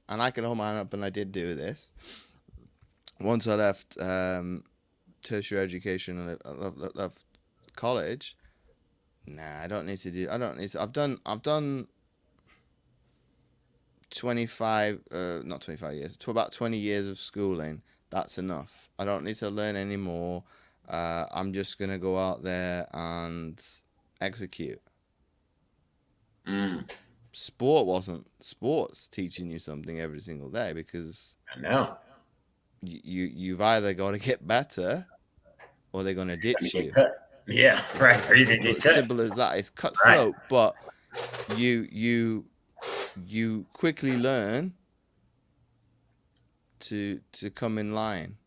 and I can hold my hand up, and I did do this. Once I left tertiary education and left college, nah, I don't need to do. I don't need to. I've done 25, not 25 years, to about 20 years of schooling. That's enough. I don't need to learn anymore. I'm just going to go out there and execute. mm, Sports teaching you something every single day, because I know. you've either got to get better or they're going to Let me ditch get you. cut. Yeah, right. Or you can Simple, get cut. simple as that. It's Right. cutthroat, but you you you quickly learn to come in line.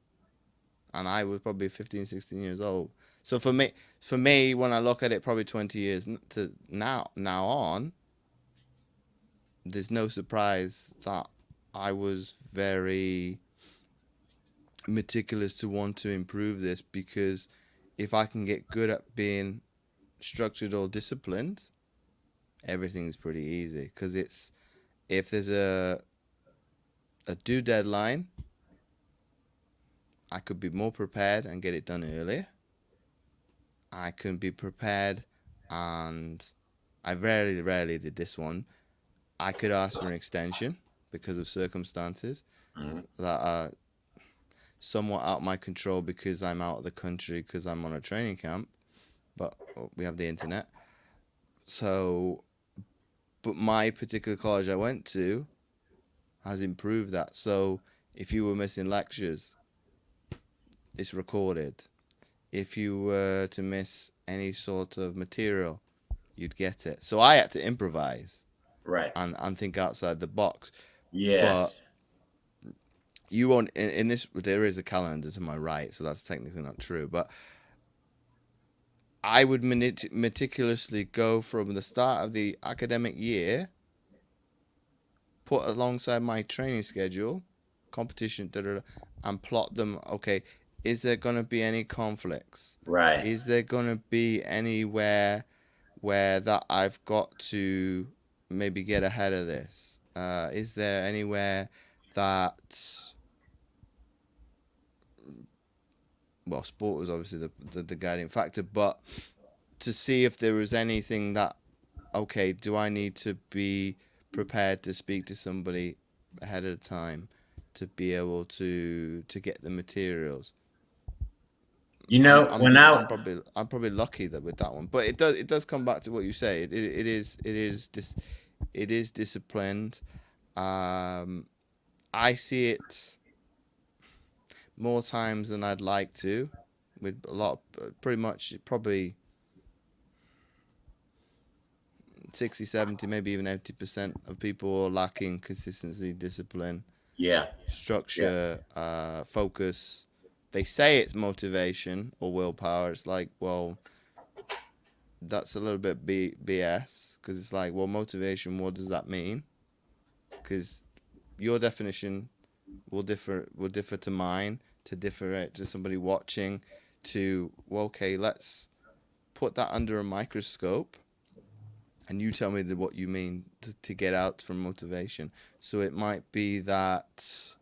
And I was probably 15, 16 years old. So for me, when I look at it, probably 20 years to now on, there's no surprise that I was very meticulous to want to improve this, because if I can get good at being structured or disciplined, everything's pretty easy. Because it's if there's a due deadline, I could be more prepared and get it done earlier. I can be prepared, and I rarely did this one. I could ask for an extension because of circumstances Mm-hmm. that are somewhat out of my control, because I'm out of the country, because I'm on a training camp, but we have the internet. So, but my particular college I went to has improved that. So, if you were missing lectures, it's recorded. If you were to miss any sort of material, you'd get it. So I had to improvise Right. and think outside the box. But Yes. you won't in this. There is a calendar to my right, so that's technically not true. But I would meticulously go from the start of the academic year, put alongside my training schedule, competition, and plot them. Okay, is there going to be any conflicts? Right. Is there going to be anywhere where that I've got to maybe get ahead of this? Is there anywhere that, well, sport was obviously the guiding factor, but to see if there was anything that, okay, do I need to be prepared to speak to somebody ahead of time to be able to get the materials? You I'm know, I'm when I I'm probably I'm probably lucky that with that one, but it does come back to what you say. It is disciplined. Um, I see it more times than I'd like to. with a lot of, pretty much probably 60, 70, maybe even 80% of people are lacking consistency, discipline, Yeah. Yeah. structure, focus. They say it's motivation or willpower. It's like, well, that's a little bit BS, because it's like, well, motivation, what does that mean? Because your definition will differ to mine, to differ to somebody watching, to, well, okay, let's put that under a microscope and you tell me what you mean to get out from motivation. So it might be that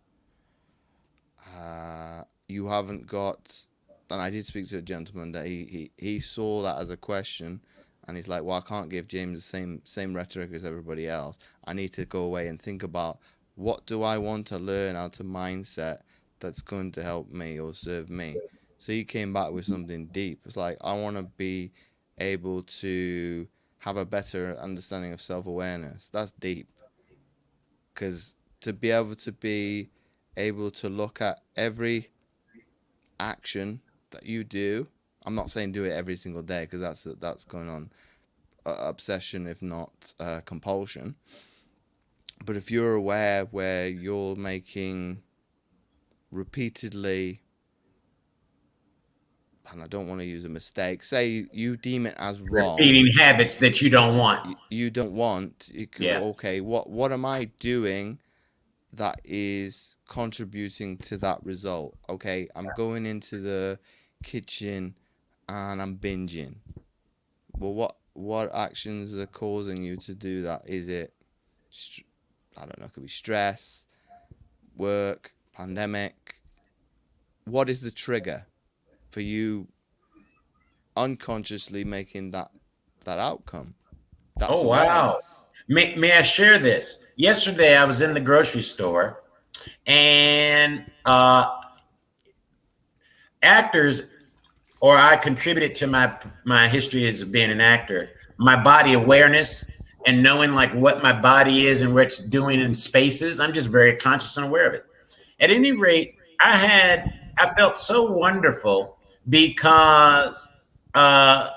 you haven't got, and I did speak to a gentleman that he saw that as a question, and he's like, well, I can't give James the same rhetoric as everybody else. I need to go away and think about, what do I want to learn out of mindset that's going to help me or serve me. So he came back with something deep. It's like, I want to be able to have a better understanding of self-awareness. That's deep, because to be able to look at every action that you do. I'm not saying do it every single day, because that's going on obsession, if not compulsion. But if you're aware where you're making repeatedly, and I don't want to use a mistake, say you deem it as wrong, Repeating habits that you don't want. you don't want, you could, Yeah. okay, what am I doing that is contributing to that result? Okay, I'm going into the kitchen and I'm binging. Well, what actions are causing you to do that? Is it, I don't know, it could be stress, work, pandemic. What is the trigger for you unconsciously making that outcome? That's Oh, wow. awareness. May I share this? Yesterday, I was in the grocery store, and actors, or I contributed to my history as being an actor, my body awareness and knowing like what my body is and what it's doing in spaces. I'm just very conscious and aware of it. At any rate, I felt so wonderful because uh,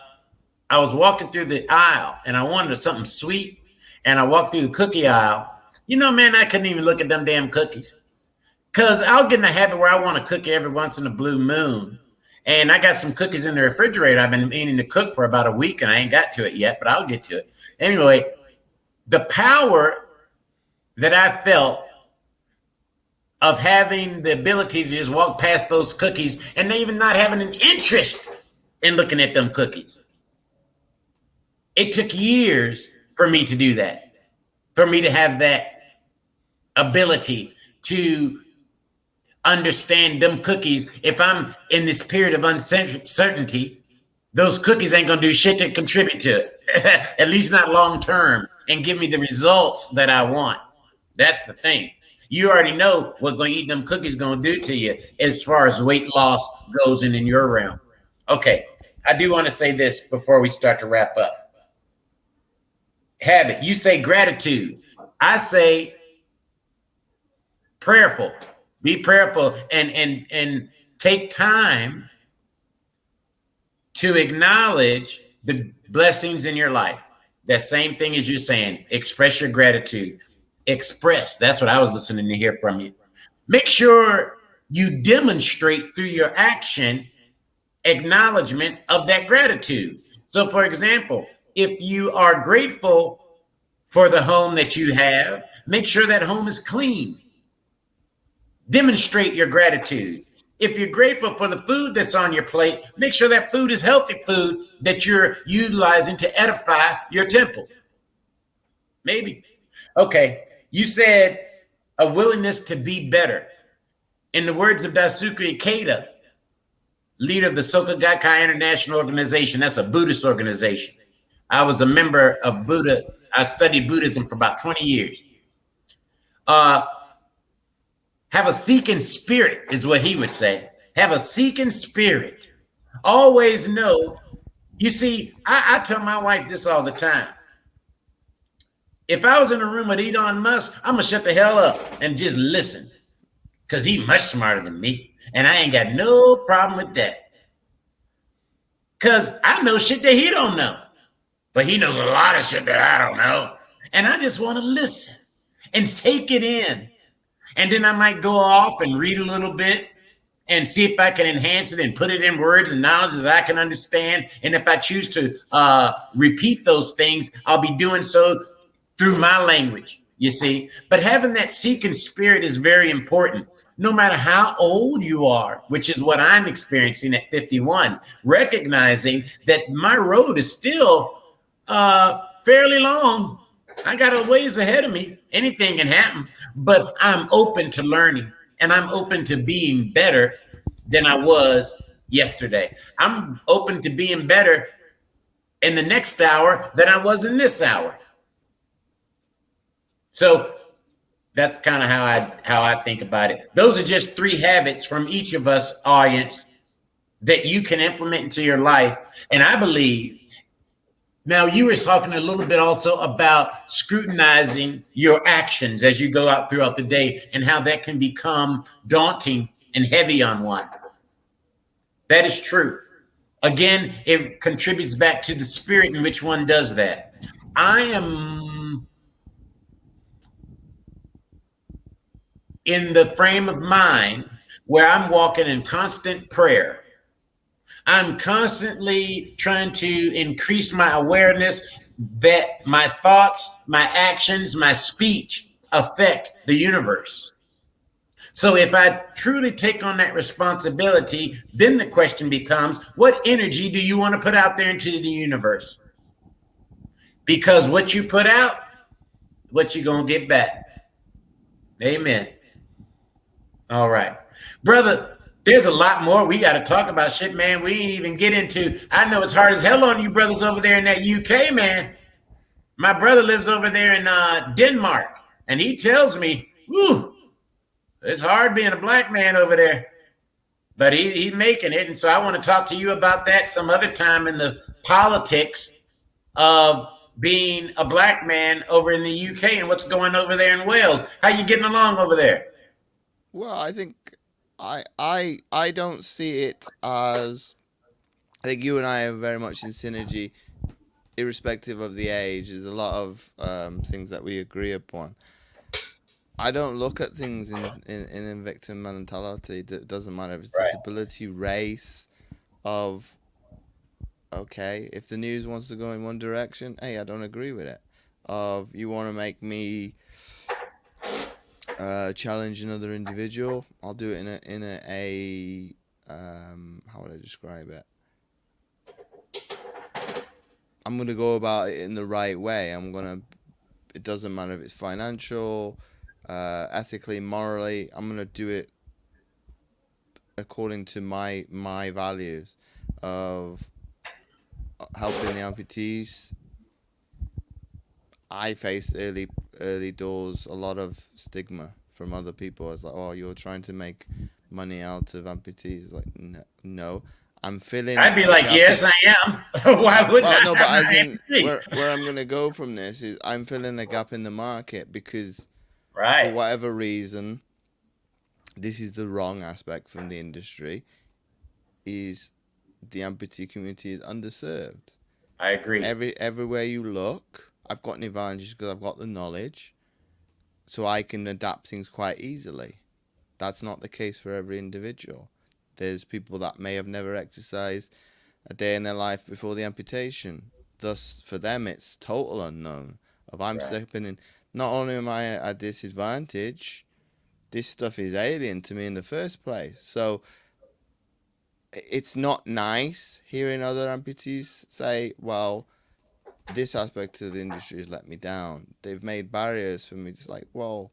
I was walking through the aisle and I wanted something sweet, and I walked through the cookie aisle. You know, man, I couldn't even look at them damn cookies. Cause I'll get in the habit where I want a cookie every once in a blue moon. And I got some cookies in the refrigerator. I've been meaning to cook for about a week and I ain't got to it yet, but I'll get to it. Anyway, the power that I felt of having the ability to just walk past those cookies and even not having an interest in looking at them cookies. It took years for me to do that, for me to have that ability to understand them cookies. If I'm in this period of uncertainty, those cookies ain't gonna do shit to contribute to it, at least not long term, and give me the results that I want. That's the thing. You already know what going to eat them cookies going to do to you as far as weight loss goes in your realm. Okay, I do want to say this before we start to wrap up. Habit. You say gratitude. I say prayerful. Be prayerful and take time to acknowledge the blessings in your life. That same thing as you're saying. Express your gratitude. Express. That's what I was listening to hear from you. Make sure you demonstrate through your action acknowledgement of that gratitude. So, for example, if you are grateful for the home that you have, make sure that home is clean. Demonstrate your gratitude. If you're grateful for the food that's on your plate, make sure that food is healthy food that you're utilizing to edify your temple. Maybe. Okay. You said a willingness to be better. In the words of Daisuke Ikeda, leader of the Soka Gakkai International Organization, that's a Buddhist organization. I was a member of Buddha. I studied Buddhism for about 20 years. Have a seeking spirit is what he would say. Have a seeking spirit. Always know. You see, I tell my wife this all the time. If I was in a room with Elon Musk, I'm going to shut the hell up and just listen, because he's much smarter than me. And I ain't got no problem with that. Because I know shit that he don't know. But he knows a lot of shit that I don't know. And I just want to listen and take it in. And then I might go off and read a little bit and see if I can enhance it and put it in words and knowledge that I can understand. And if I choose to repeat those things, I'll be doing so through my language, you see. But having that seeking spirit is very important. No matter how old you are, which is what I'm experiencing at 51, recognizing that my road is still fairly long. I got a ways ahead of me. Anything can happen, but I'm open to learning and I'm open to being better than I was yesterday. I'm open to being better in the next hour than I was in this hour. So that's kind of how I think about it. Those are just 3 habits from each of us, audience, that you can implement into your life. And I believe now you were talking a little bit also about scrutinizing your actions as you go out throughout the day and how that can become daunting and heavy on one. That is true. Again, it contributes back to the spirit in which one does that. I am in the frame of mind where I'm walking in constant prayer. I'm constantly trying to increase my awareness that my thoughts, my actions, my speech affect the universe. So if I truly take on that responsibility, then the question becomes, what energy do you want to put out there into the universe? Because what you put out, what you going to get back. Amen. All right. Brother, there's a lot more we got to talk about. Shit, man. We ain't even get into. I know it's hard as hell on you brothers over there in that UK, man. My brother lives over there in Denmark, and he tells me, whew, it's hard being a black man over there. But he's making it. And so I want to talk to you about that some other time in the politics of being a black man over in the UK and what's going over there in Wales. How you getting along over there? Well, I think I don't see it as. I think you and I are very much in synergy, irrespective of the age. There's a lot of things that we agree upon. I don't look at things in victim mentality. It doesn't matter if it's disability, race, of okay, if the news wants to go in one direction, hey, I don't agree with it. Of you want to make me challenge another individual, I'll do it in a how would I describe it? I'm gonna go about it in the right way. It doesn't matter if it's financial, ethically, morally. I'm gonna do it according to my values of helping the amputees. I faced early doors a lot of stigma from other people. It's like, oh, you're trying to make money out of amputees. Like, no. I'm feeling. I'd be like, yes, I am. Why wouldn't well, I? no, but as in where I'm gonna go from this is I'm filling a gap in the market because for whatever reason, this is the wrong aspect from the industry. Is the amputee community is underserved. I agree. Everywhere you look, I've got an advantage because I've got the knowledge, so I can adapt things quite easily. That's not the case for every individual. There's people that may have never exercised a day in their life before the amputation. Thus, for them, it's total unknown. If I'm stepping in, not only am I at a disadvantage, this stuff is alien to me in the first place. So it's not nice hearing other amputees say, well, this aspect of the industry has let me down. They've made barriers for me. It's like, well,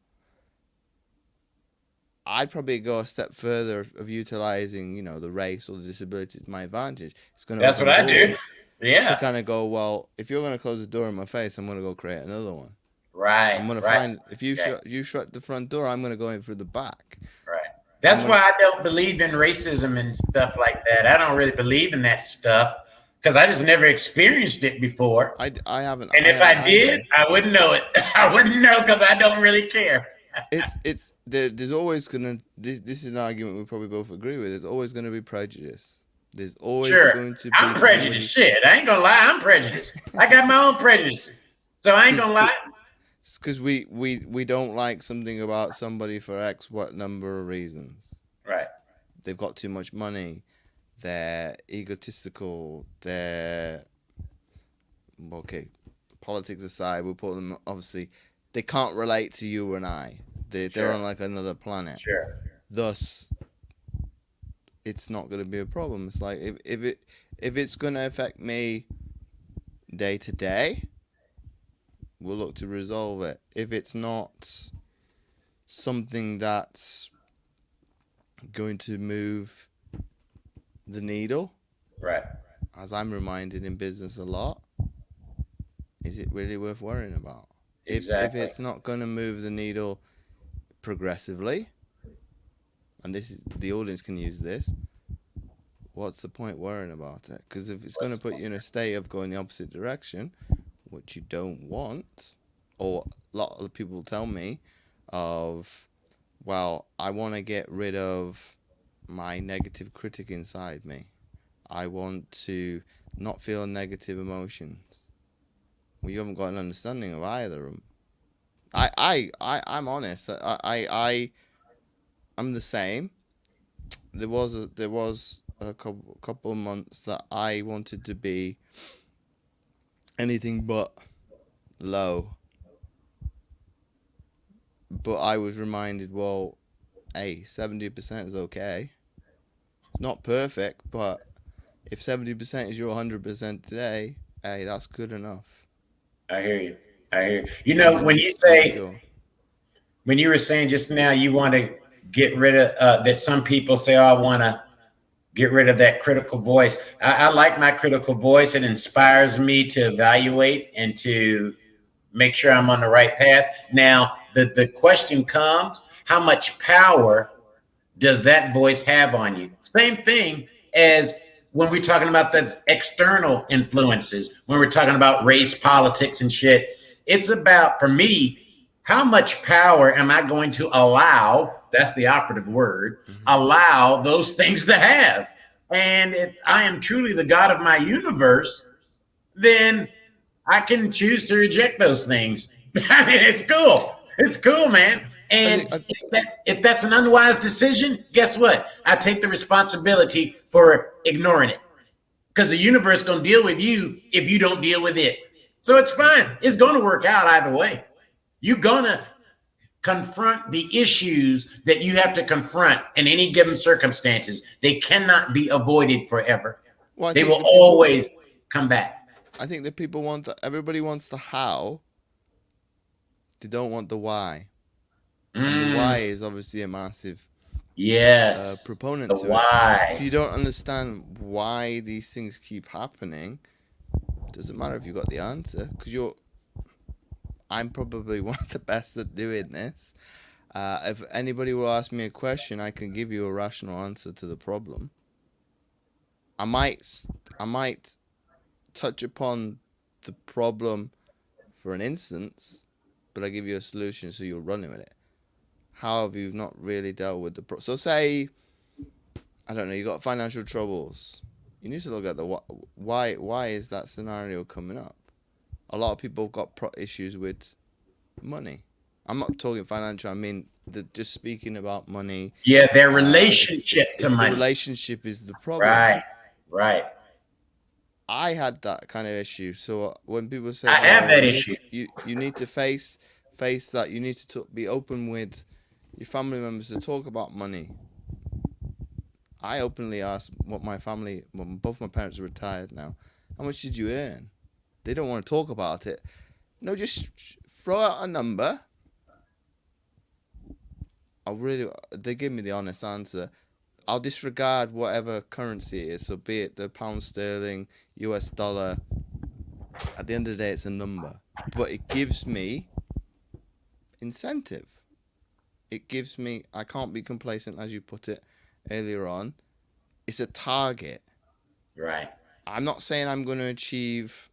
I'd probably go a step further of utilizing, the race or the disability to my advantage. It's going to That's what I do. Yeah. To kind of go, well, if you're going to close the door in my face, I'm going to go create another one. Right. I'm going to find, if you shut the front door, I'm going to go in through the back. Right. That's why I don't believe in racism and stuff like that. I don't really believe in that stuff because I just never experienced it before. I haven't. And if I did, I wouldn't know it. I wouldn't know because I don't really care. There's always gonna. This is an argument we probably both agree with. There's always gonna be prejudice. There's always Sure. going to I'm be prejudiced. somebody. Shit, I ain't gonna lie. I'm prejudiced. I got my own prejudice. So I ain't gonna lie. Because we don't like something about somebody for X what number of reasons. Right. They've got too much money. They're egotistical. They're okay. Politics aside, we'll put them obviously. They can't relate to you and I. They're Sure. on like another planet. Sure. Thus, it's not going to be a problem. It's like if it's going to affect me day to day, we'll look to resolve it. If it's not something that's going to move the needle, Right. as I'm reminded in business a lot, is it really worth worrying about? If Exactly. it's not going to move the needle progressively, and this is the audience can use this, what's the point worrying about it? Because if it's going to put you in a state of going the opposite direction, which you don't want, or a lot of people tell me of, well, I want to get rid of my negative critic inside me. I want to not feel negative emotions. Well, you haven't got an understanding of either of them. I'm honest. I'm the same. There was a couple of months that I wanted to be anything but low. But I was reminded, well, hey, 70% is okay. It's not perfect, but if 70% is your 100% today, hey, that's good enough. I hear you. I hear you. You And know, then when you you move say your. when you were saying just now you want to get rid of that some people say, oh, I want to get rid of that critical voice. I like my critical voice. It inspires me to evaluate and to make sure I'm on the right path. Now, the question comes, how much power does that voice have on you? Same thing as when we're talking about the external influences, when we're talking about race, politics, and shit. It's about, for me, how much power am I going to allow? That's the operative word, Mm-hmm. allow those things to have. And if I am truly the God of my universe, then I can choose to reject those things. I mean, it's cool. It's cool, man. I think. And if that's an unwise decision, guess what? I take the responsibility for ignoring it because the universe is going to deal with you if you don't deal with it. So it's fine. It's going to work out either way. You're going to confront the issues that you have to confront in any given circumstances. They cannot be avoided forever. Well, I They think will the people. always come back. I think the people want. Everybody wants the how. They don't want the why, and the Mm, why is obviously a massive yes. proponent The to it. If why. you don't understand why these things keep happening, it doesn't matter if you got the answer because you're. I'm probably one of the best at doing this. If anybody will ask me a question, I can give you a rational answer to the problem. I might touch upon the problem for an instance, but I give you a solution so you're running with it. However, you've not really dealt with the problem. So say, I don't know, you got financial troubles. You need to look at the why is that scenario coming up? A lot of people have got issues with money. I'm not talking financial. I mean, just speaking about money. Yeah, their If, relationship if to if the money. relationship is the problem, Right. Right. I had that kind of issue. So when people I say, have "Oh, that issue. you need to face that. You need to be open with your family members to talk about money." I openly asked what my family, well, both my parents are retired now. How much did you earn? They don't want to talk about it. No, just throw out a number. They give me the honest answer. I'll disregard whatever currency it is. So be it the pound sterling, US dollar. At the end of the day, it's a number. But it gives me incentive. It gives me, I can't be complacent, as you put it earlier on. It's a target. Right. I'm not saying I'm going to achieve,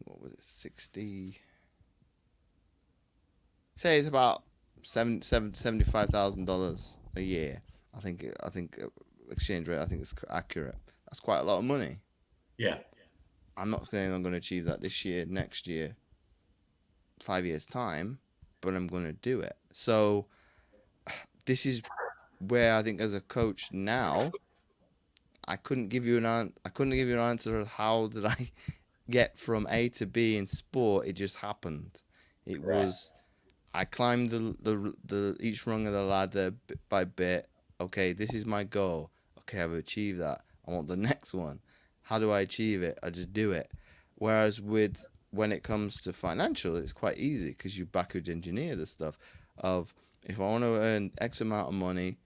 what was it, 60, say it's about $75,000 a year. I think exchange rate. I think it's accurate. That's quite a lot of money. Yeah. I'm not saying I'm going to achieve that this year, next year, 5 years time, but I'm going to do it. So this is where I think as a coach now, I couldn't give you I couldn't give you an answer of how did I get from A to B in sport. It just happened. It Right. was I climbed the each rung of the ladder bit by bit. Okay, this is my goal. Okay, I've achieved that. I want the next one. How do I achieve it? I just do it. Whereas with when it comes to financial, it's quite easy because you backwards engineer the stuff of if I want to earn X amount of money,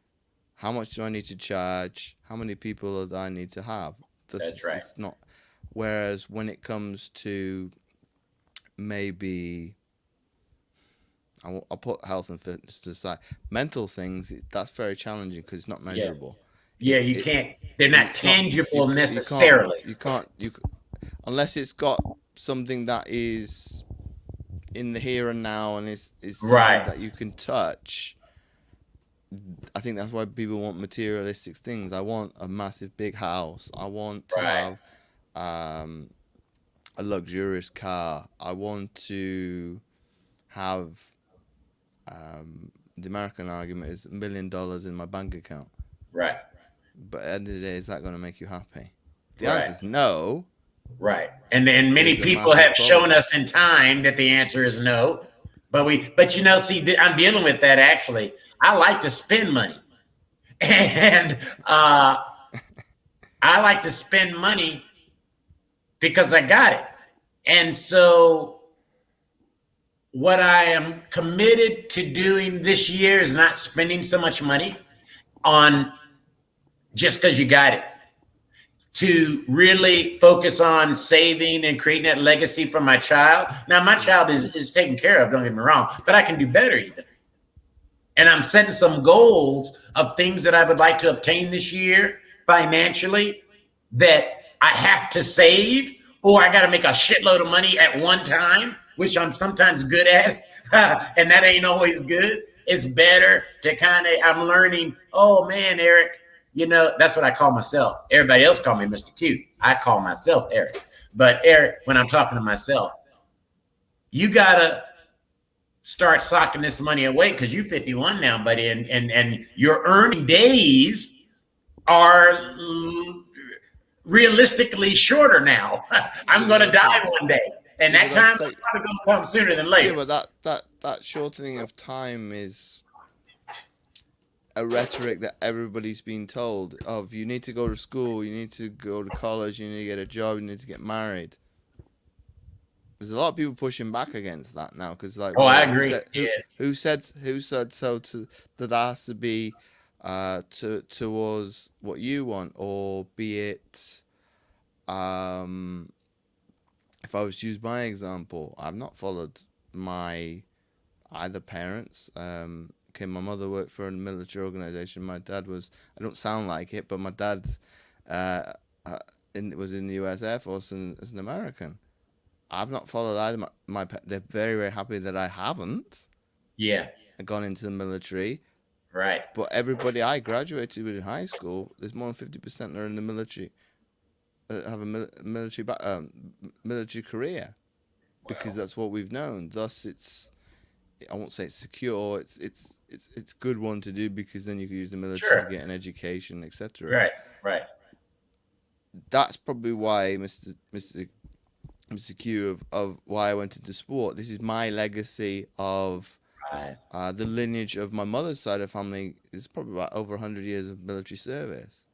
how much do I need to charge? How many people do I need to have? That's right. It's not. Whereas when it comes to maybe I'll put health and fitness to the side. Mental things, that's very challenging because it's not Yeah. measurable. Yeah. You can't. They're not It's not tangible necessarily. unless it's got something that is in the here and now and is something Right. that you can touch. I think that's why people want materialistic things. I want a massive big house. I want to Right. have um, a luxurious car. I want to have the American argument is $1 million in my bank account. Right. But at the end of the day, is that going to make you happy? If the Right. answer is no, Right. And then many there's a people massive have shown problem. us in time that the answer is no. But see, I'm dealing with that actually. I like to spend money, and I like to spend money because I got it. And so, what I am committed to doing this year is not spending so much money on just because you got it, to really focus on saving and creating that legacy for my child. Now, my child is taken care of, don't get me wrong, but I can do better even. And I'm setting some goals of things that I would like to obtain this year financially that I have to save, or I got to make a shitload of money at one time, which I'm sometimes good at. And that ain't always good. It's better to I'm learning, oh man, Eric, that's what I call myself. Everybody else call me Mr. Q. I call myself Eric. But Eric, when I'm talking to myself, you got to start socking this money away because you're 51 now, buddy, and your earning days are realistically shorter now. I'm Yeah, but going to that's die like one day, and yeah, but that time that's is like probably going to come sooner than yeah, later. but that shortening of time is a rhetoric that everybody's been told of. You need to go to school, you need to go to college, you need to get a job, you need to get married. There's a lot of people pushing back against that now because like, Oh, I well, agree. Yeah, who said so to that has to be towards what you want, or be it if I was to use my example, I've not followed my either parents. Okay, my mother worked for a military organization. My dad was, I don't sound like it, but my dad's uh, was in the U.S. Air Force and as an American. I've not followed either. They're very, very happy that I haven't yeah, gone into the military. right. But everybody I graduated with in high school, there's more than 50% that are in the military, have a military career because that's what we've known. Thus, I won't say it's secure. It's good one to do because then you can use the military to Sure. get an education, etc. Right, right, That's probably why Mr. Q of why I went into sport. This is my legacy of right. the lineage of my mother's side of family is probably about over 100 years of military service.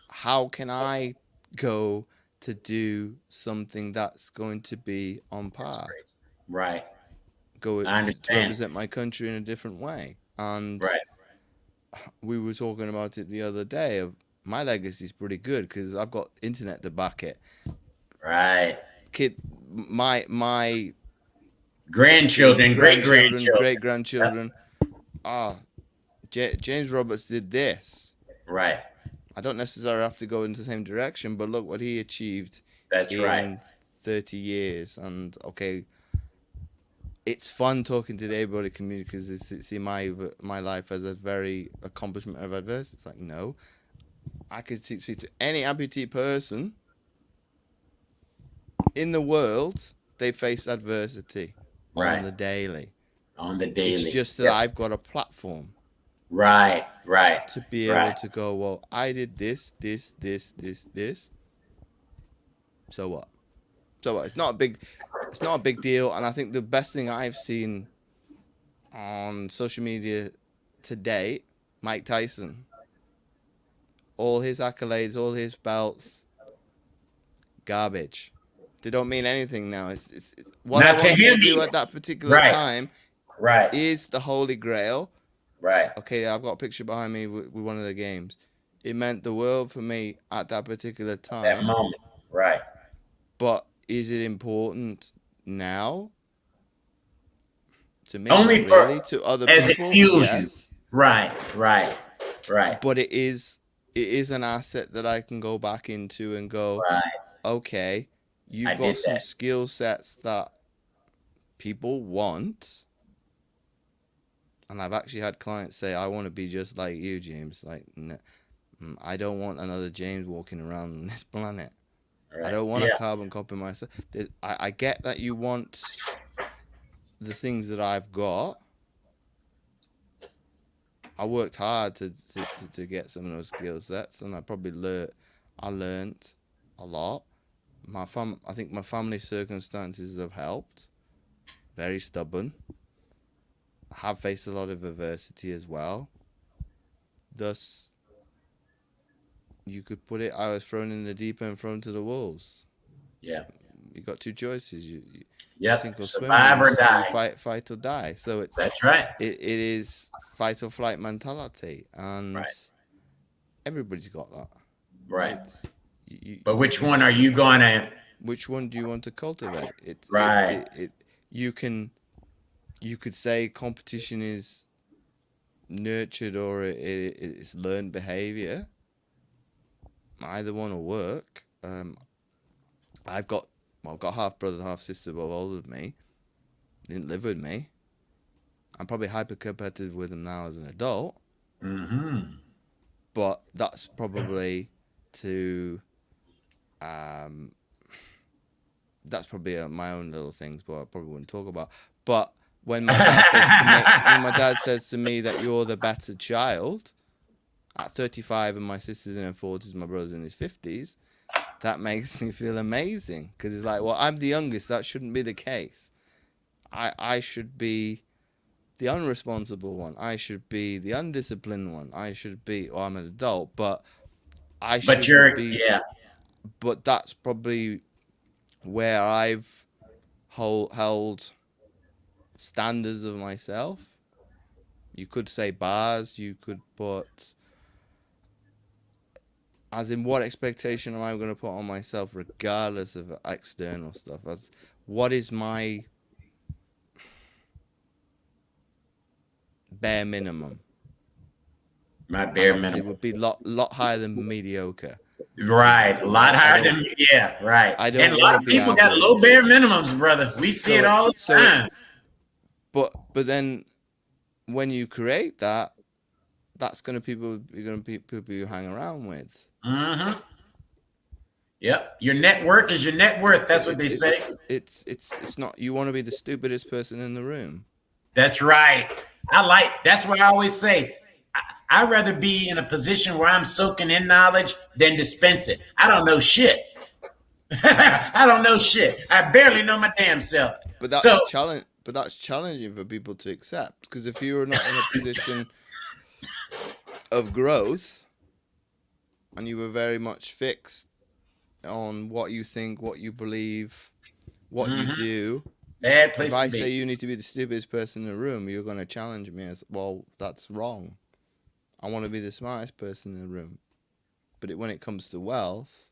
How can I go to do something that's going to be on That's par? great. Right. Go I to understand. represent my country in a different way. And Right, we were talking about it the other day of my legacy is pretty good because I've got internet to back it. right. Kid, my kids, Grandchildren, great grandchildren, grandchildren. great grandchildren. Ah, James Roberts did this. Right. I don't necessarily have to go in the same direction, but look what he achieved That's right. in 30 years. And okay, it's fun talking to the able-bodied community because they see my life as a very accomplishment of adversity. It's like, no, I could speak to any amputee person in the world. They face adversity on Right. the daily. On the It's daily. just that Yep. I've got a platform Right. Right. to be able Right. to go, well, I did this. So what? So what? It's not a big deal. And I think the best thing I've seen on social media to date, Mike Tyson, all his accolades, all his belts, garbage. They don't mean anything now. It's what I Not to wanted to him do either. at that particular Right. time Right. is the holy grail. Right. Okay, I've got a picture behind me with one of the games. It meant the world for me at that particular That time. moment. Right. But is it important now? To me, not Only for really. To other as it people, fuels you. yes. Right. Right. Right. But it is an asset that I can go back into and go, Right. okay, I you've got did some that. skill sets that people want. And I've actually had clients say, I want to be just like you, James. Like, I don't want another James walking around on this planet. I Right. don't want Yeah. a carbon copy of myself. I get that you want the things that I've got. I worked hard to get some of those skill sets, and I learned a lot. I think my family circumstances have helped. Very stubborn. I have faced a lot of adversity as well. Thus, you could put it, I was thrown in the deep end, thrown to the wolves. Yeah. You got two choices. You Yep. sink or swim, or Survive or you die. fight or die. So That's right. it is fight or flight mentality, and Right. everybody's got that. Right. It's you, But which you one just are you going to? which one do you want to cultivate? Right. You could say competition is nurtured or it's learned behavior. Either one will work. I've got half brother, half sister, both older than me. They didn't live with me. I'm probably hyper competitive with them now as an adult. Mm-hmm. But that's probably to um, that's probably my own little things, but I probably wouldn't talk about. But when my dad says to me that you're the better child at 35, and my sister's in her 40s, my brother's in his 50s, that makes me feel amazing because it's like, well, I'm the youngest. That shouldn't be the case. I should be the unresponsible one. I should be the undisciplined one. I should be. Well, I'm an adult, but I But shouldn't you're, be. yeah. But that's probably where I've held standards of myself. You could say bars. You could put, as in, what expectation am I going to put on myself, regardless of external stuff? As what is my bare minimum? My And bare obviously, it minimum. would be lot higher than mediocre. Right. A lot I higher don't than, yeah. Right. I And don't a want lot to of be people got low bare average. minimums, brother. We see So it all the it's time. but then when you create that, that's gonna be people you hang around with. Mm-hmm. Yep. Your network is your net worth. That's what It, they it, say. it's not, you want to be the stupidest person in the room. That's right. That's what I always say. I'd rather be in a position where I'm soaking in knowledge than dispense it. I don't know shit. I don't know shit. I barely know my damn self. But So, that's challenging for people to accept, because if you're not in a position of growth and you were very much fixed on what you think, what you believe, what you mm-hmm. do, Bad if place I to say be. you need to be the stupidest person in the room, you're going to challenge me as, well, that's wrong. I want to be the smartest person in the room. But when it comes to wealth,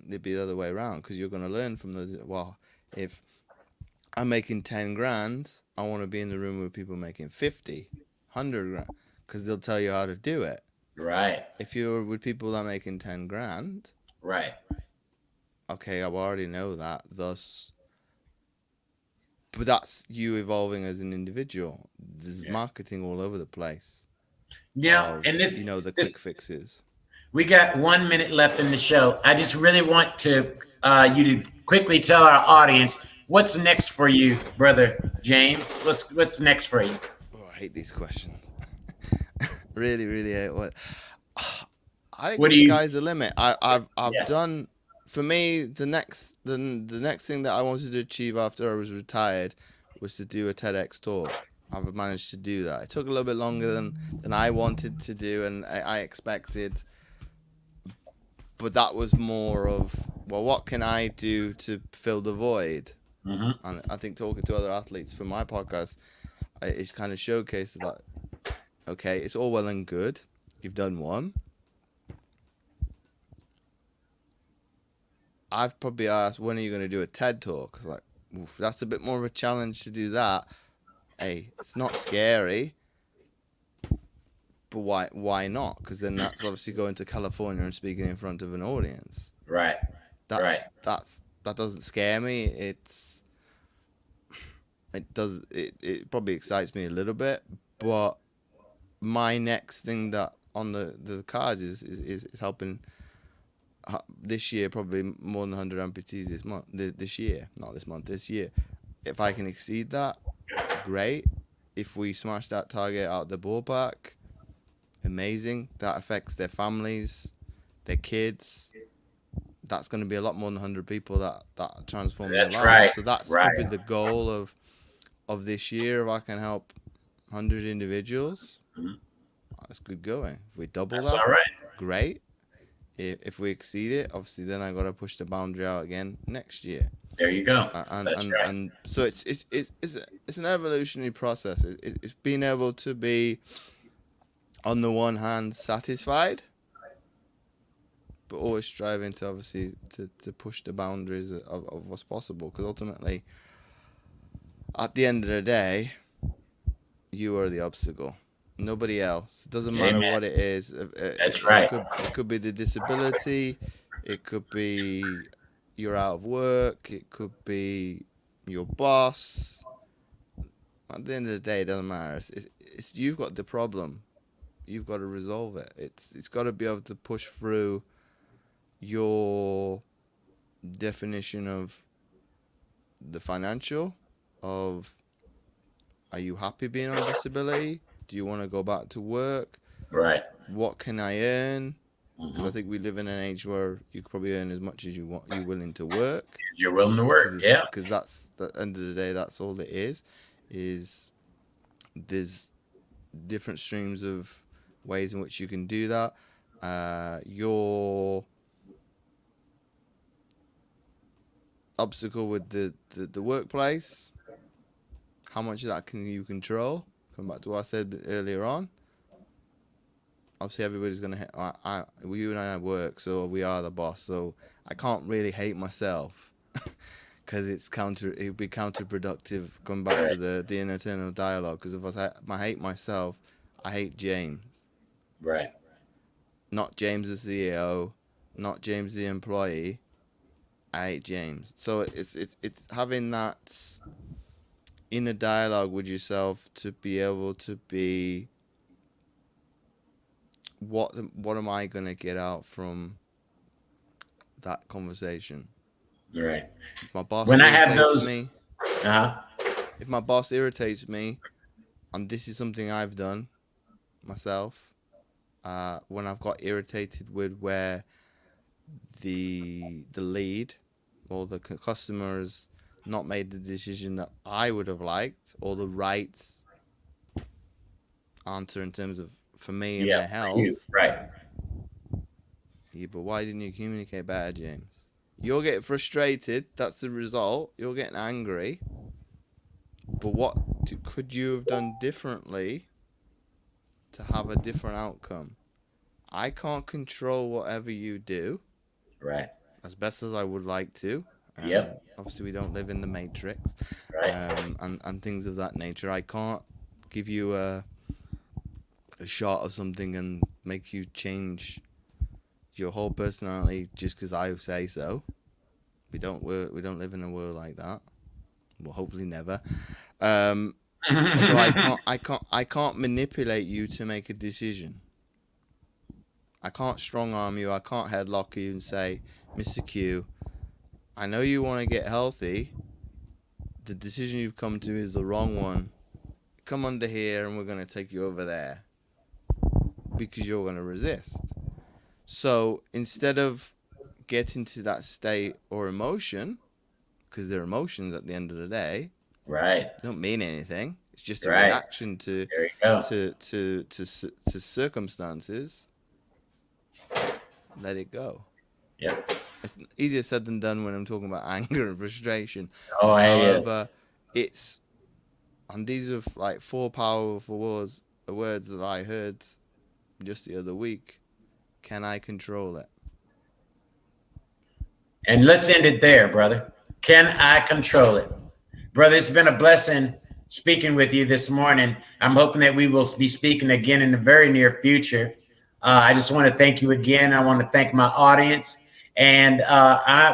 it'd be the other way around, because you're going to learn from those. Well, if I'm making 10 grand, I want to be in the room with people making 50, 100 grand, because they'll tell you how to do it. Right. If you're with people that are making 10 grand, Right. okay, I already know that. Thus, but that's you evolving as an individual. There's Yeah. marketing all over the place Yeah, of, and the this quick fixes. we got 1 minute left in the show. I just really want to you to quickly tell our audience what's next for you, brother James. What's next for you? Oh, I hate these questions. Really, really hate what. I think What the do you? sky's the limit. I've Yeah. done. For me, the next thing that I wanted to achieve after I was retired was to do a TEDx talk. I've managed to do that. It took a little bit longer than I wanted to do and I expected, but that was more of, well, what can I do to fill the void? Mm-hmm. And I think talking to other athletes for my podcast, it's kind of showcased that, okay, it's all well and good. You've done one. I've probably asked, when are you going to do a TED talk? Cause like, oof, that's a bit more of a challenge to do that. Hey, it's not scary, but why not? Because then that's obviously going to California and speaking in front of an audience. Right. Right. That doesn't scare me. It probably excites me a little bit, but my next thing that on the cards is helping this year, probably more than 100 amputees this month, this year, not this month, this year. If I can exceed that, great. If we smash that target out the ballpark, amazing. That affects their families, their kids. That's going to be a lot more than 100 people that transform their That's right. lives. So that's Right. probably the goal of this year. If I can help 100 individuals, Mhm. that's good going. If we double That's that, all right. great. If we exceed it, obviously then I got to push the boundary out again next year. There you go. And That's and right. and so it's an evolutionary process. It's being able to be, on the one hand, satisfied, but always striving to obviously to push the boundaries of what's possible. Because ultimately, at the end of the day, you are the obstacle. Nobody else. It doesn't matter Amen. what it is. That's right. It could be the disability. It could be you're out of work. It could be your boss. At the end of the day, it doesn't matter. It's you've got the problem. You've got to resolve it. It's got to be able to push through your definition of the financial, of, are you happy being on disability? Do you want to go back to work? Right. What can I earn? Because Mm-hmm. I think we live in an age where you could probably earn as much as you want. You're willing to work, You're willing to work. Yeah. because that's the end of the day. That's all it is. Is there's different streams of ways in which you can do that. Your obstacle with the workplace, how much of that can you control? Come back to what I said earlier on. Obviously, everybody's gonna hit. You and I work, so we are the boss. So I can't really hate myself, because it would be counterproductive. Going back to Right. the internal dialogue, because if I hate myself, I hate James, Right. not James the CEO, not James the employee. I hate James. So it's having that inner dialogue with yourself to be able to be, what am I gonna get out from that conversation? Right. If my boss When I have irritates those, me, uh, if my boss irritates me, and this is something I've done myself, when I've got irritated with where the lead or the customers not made the decision that I would have liked, or the right answer in terms of for me and yeah, their for you. health. Right. Yeah, but why didn't you communicate better, James? You're getting frustrated. That's the result. You're getting angry. But what could you have done differently to have a different outcome? I can't control whatever you do Right. as best as I would like to. Yep. Obviously, we don't live in the Matrix, Right. and things of that nature. I can't give you a shot of something and make you change your whole personality just because I say so. We don't live in a world like that. well, hopefully never. So I can't manipulate you to make a decision. I can't strong arm you. I can't headlock you and say, Mr. Q, I know you want to get healthy. The decision you've come to is the wrong one. Come under here and we're going to take you over there, because you're going to resist. So instead of getting to that state or emotion, because they're emotions at the end of the day, Right. they don't mean anything. It's just a Right. reaction to There you go. to circumstances. Let it go. Yep. It's easier said than done when I'm talking about anger and frustration. Oh, However, it's, and these are like 4 powerful words that I heard just the other week. Can I control it? And let's end it there, brother. Can I control it? Brother, it's been a blessing speaking with you this morning. I'm hoping that we will be speaking again in the very near future. I just want to thank you again. I want to thank my audience. And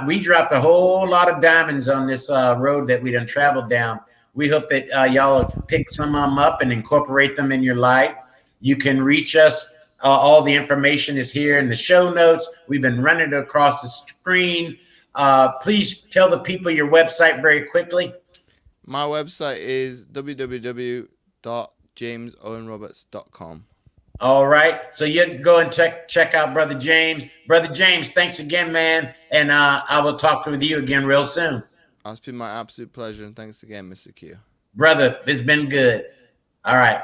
we dropped a whole lot of diamonds on this road that we done traveled down. We hope that y'all will pick some of them up and incorporate them in your life. You can reach us. All the information is here in the show notes. We've been running it across the screen. Please tell the people your website very quickly. My website is www.jamesowenroberts.com. All right. So you go and check out Brother James. Brother James, thanks again, man. And I will talk with you again real soon. It's been my absolute pleasure, and thanks again, Mr. Q. Brother, it's been good. All right.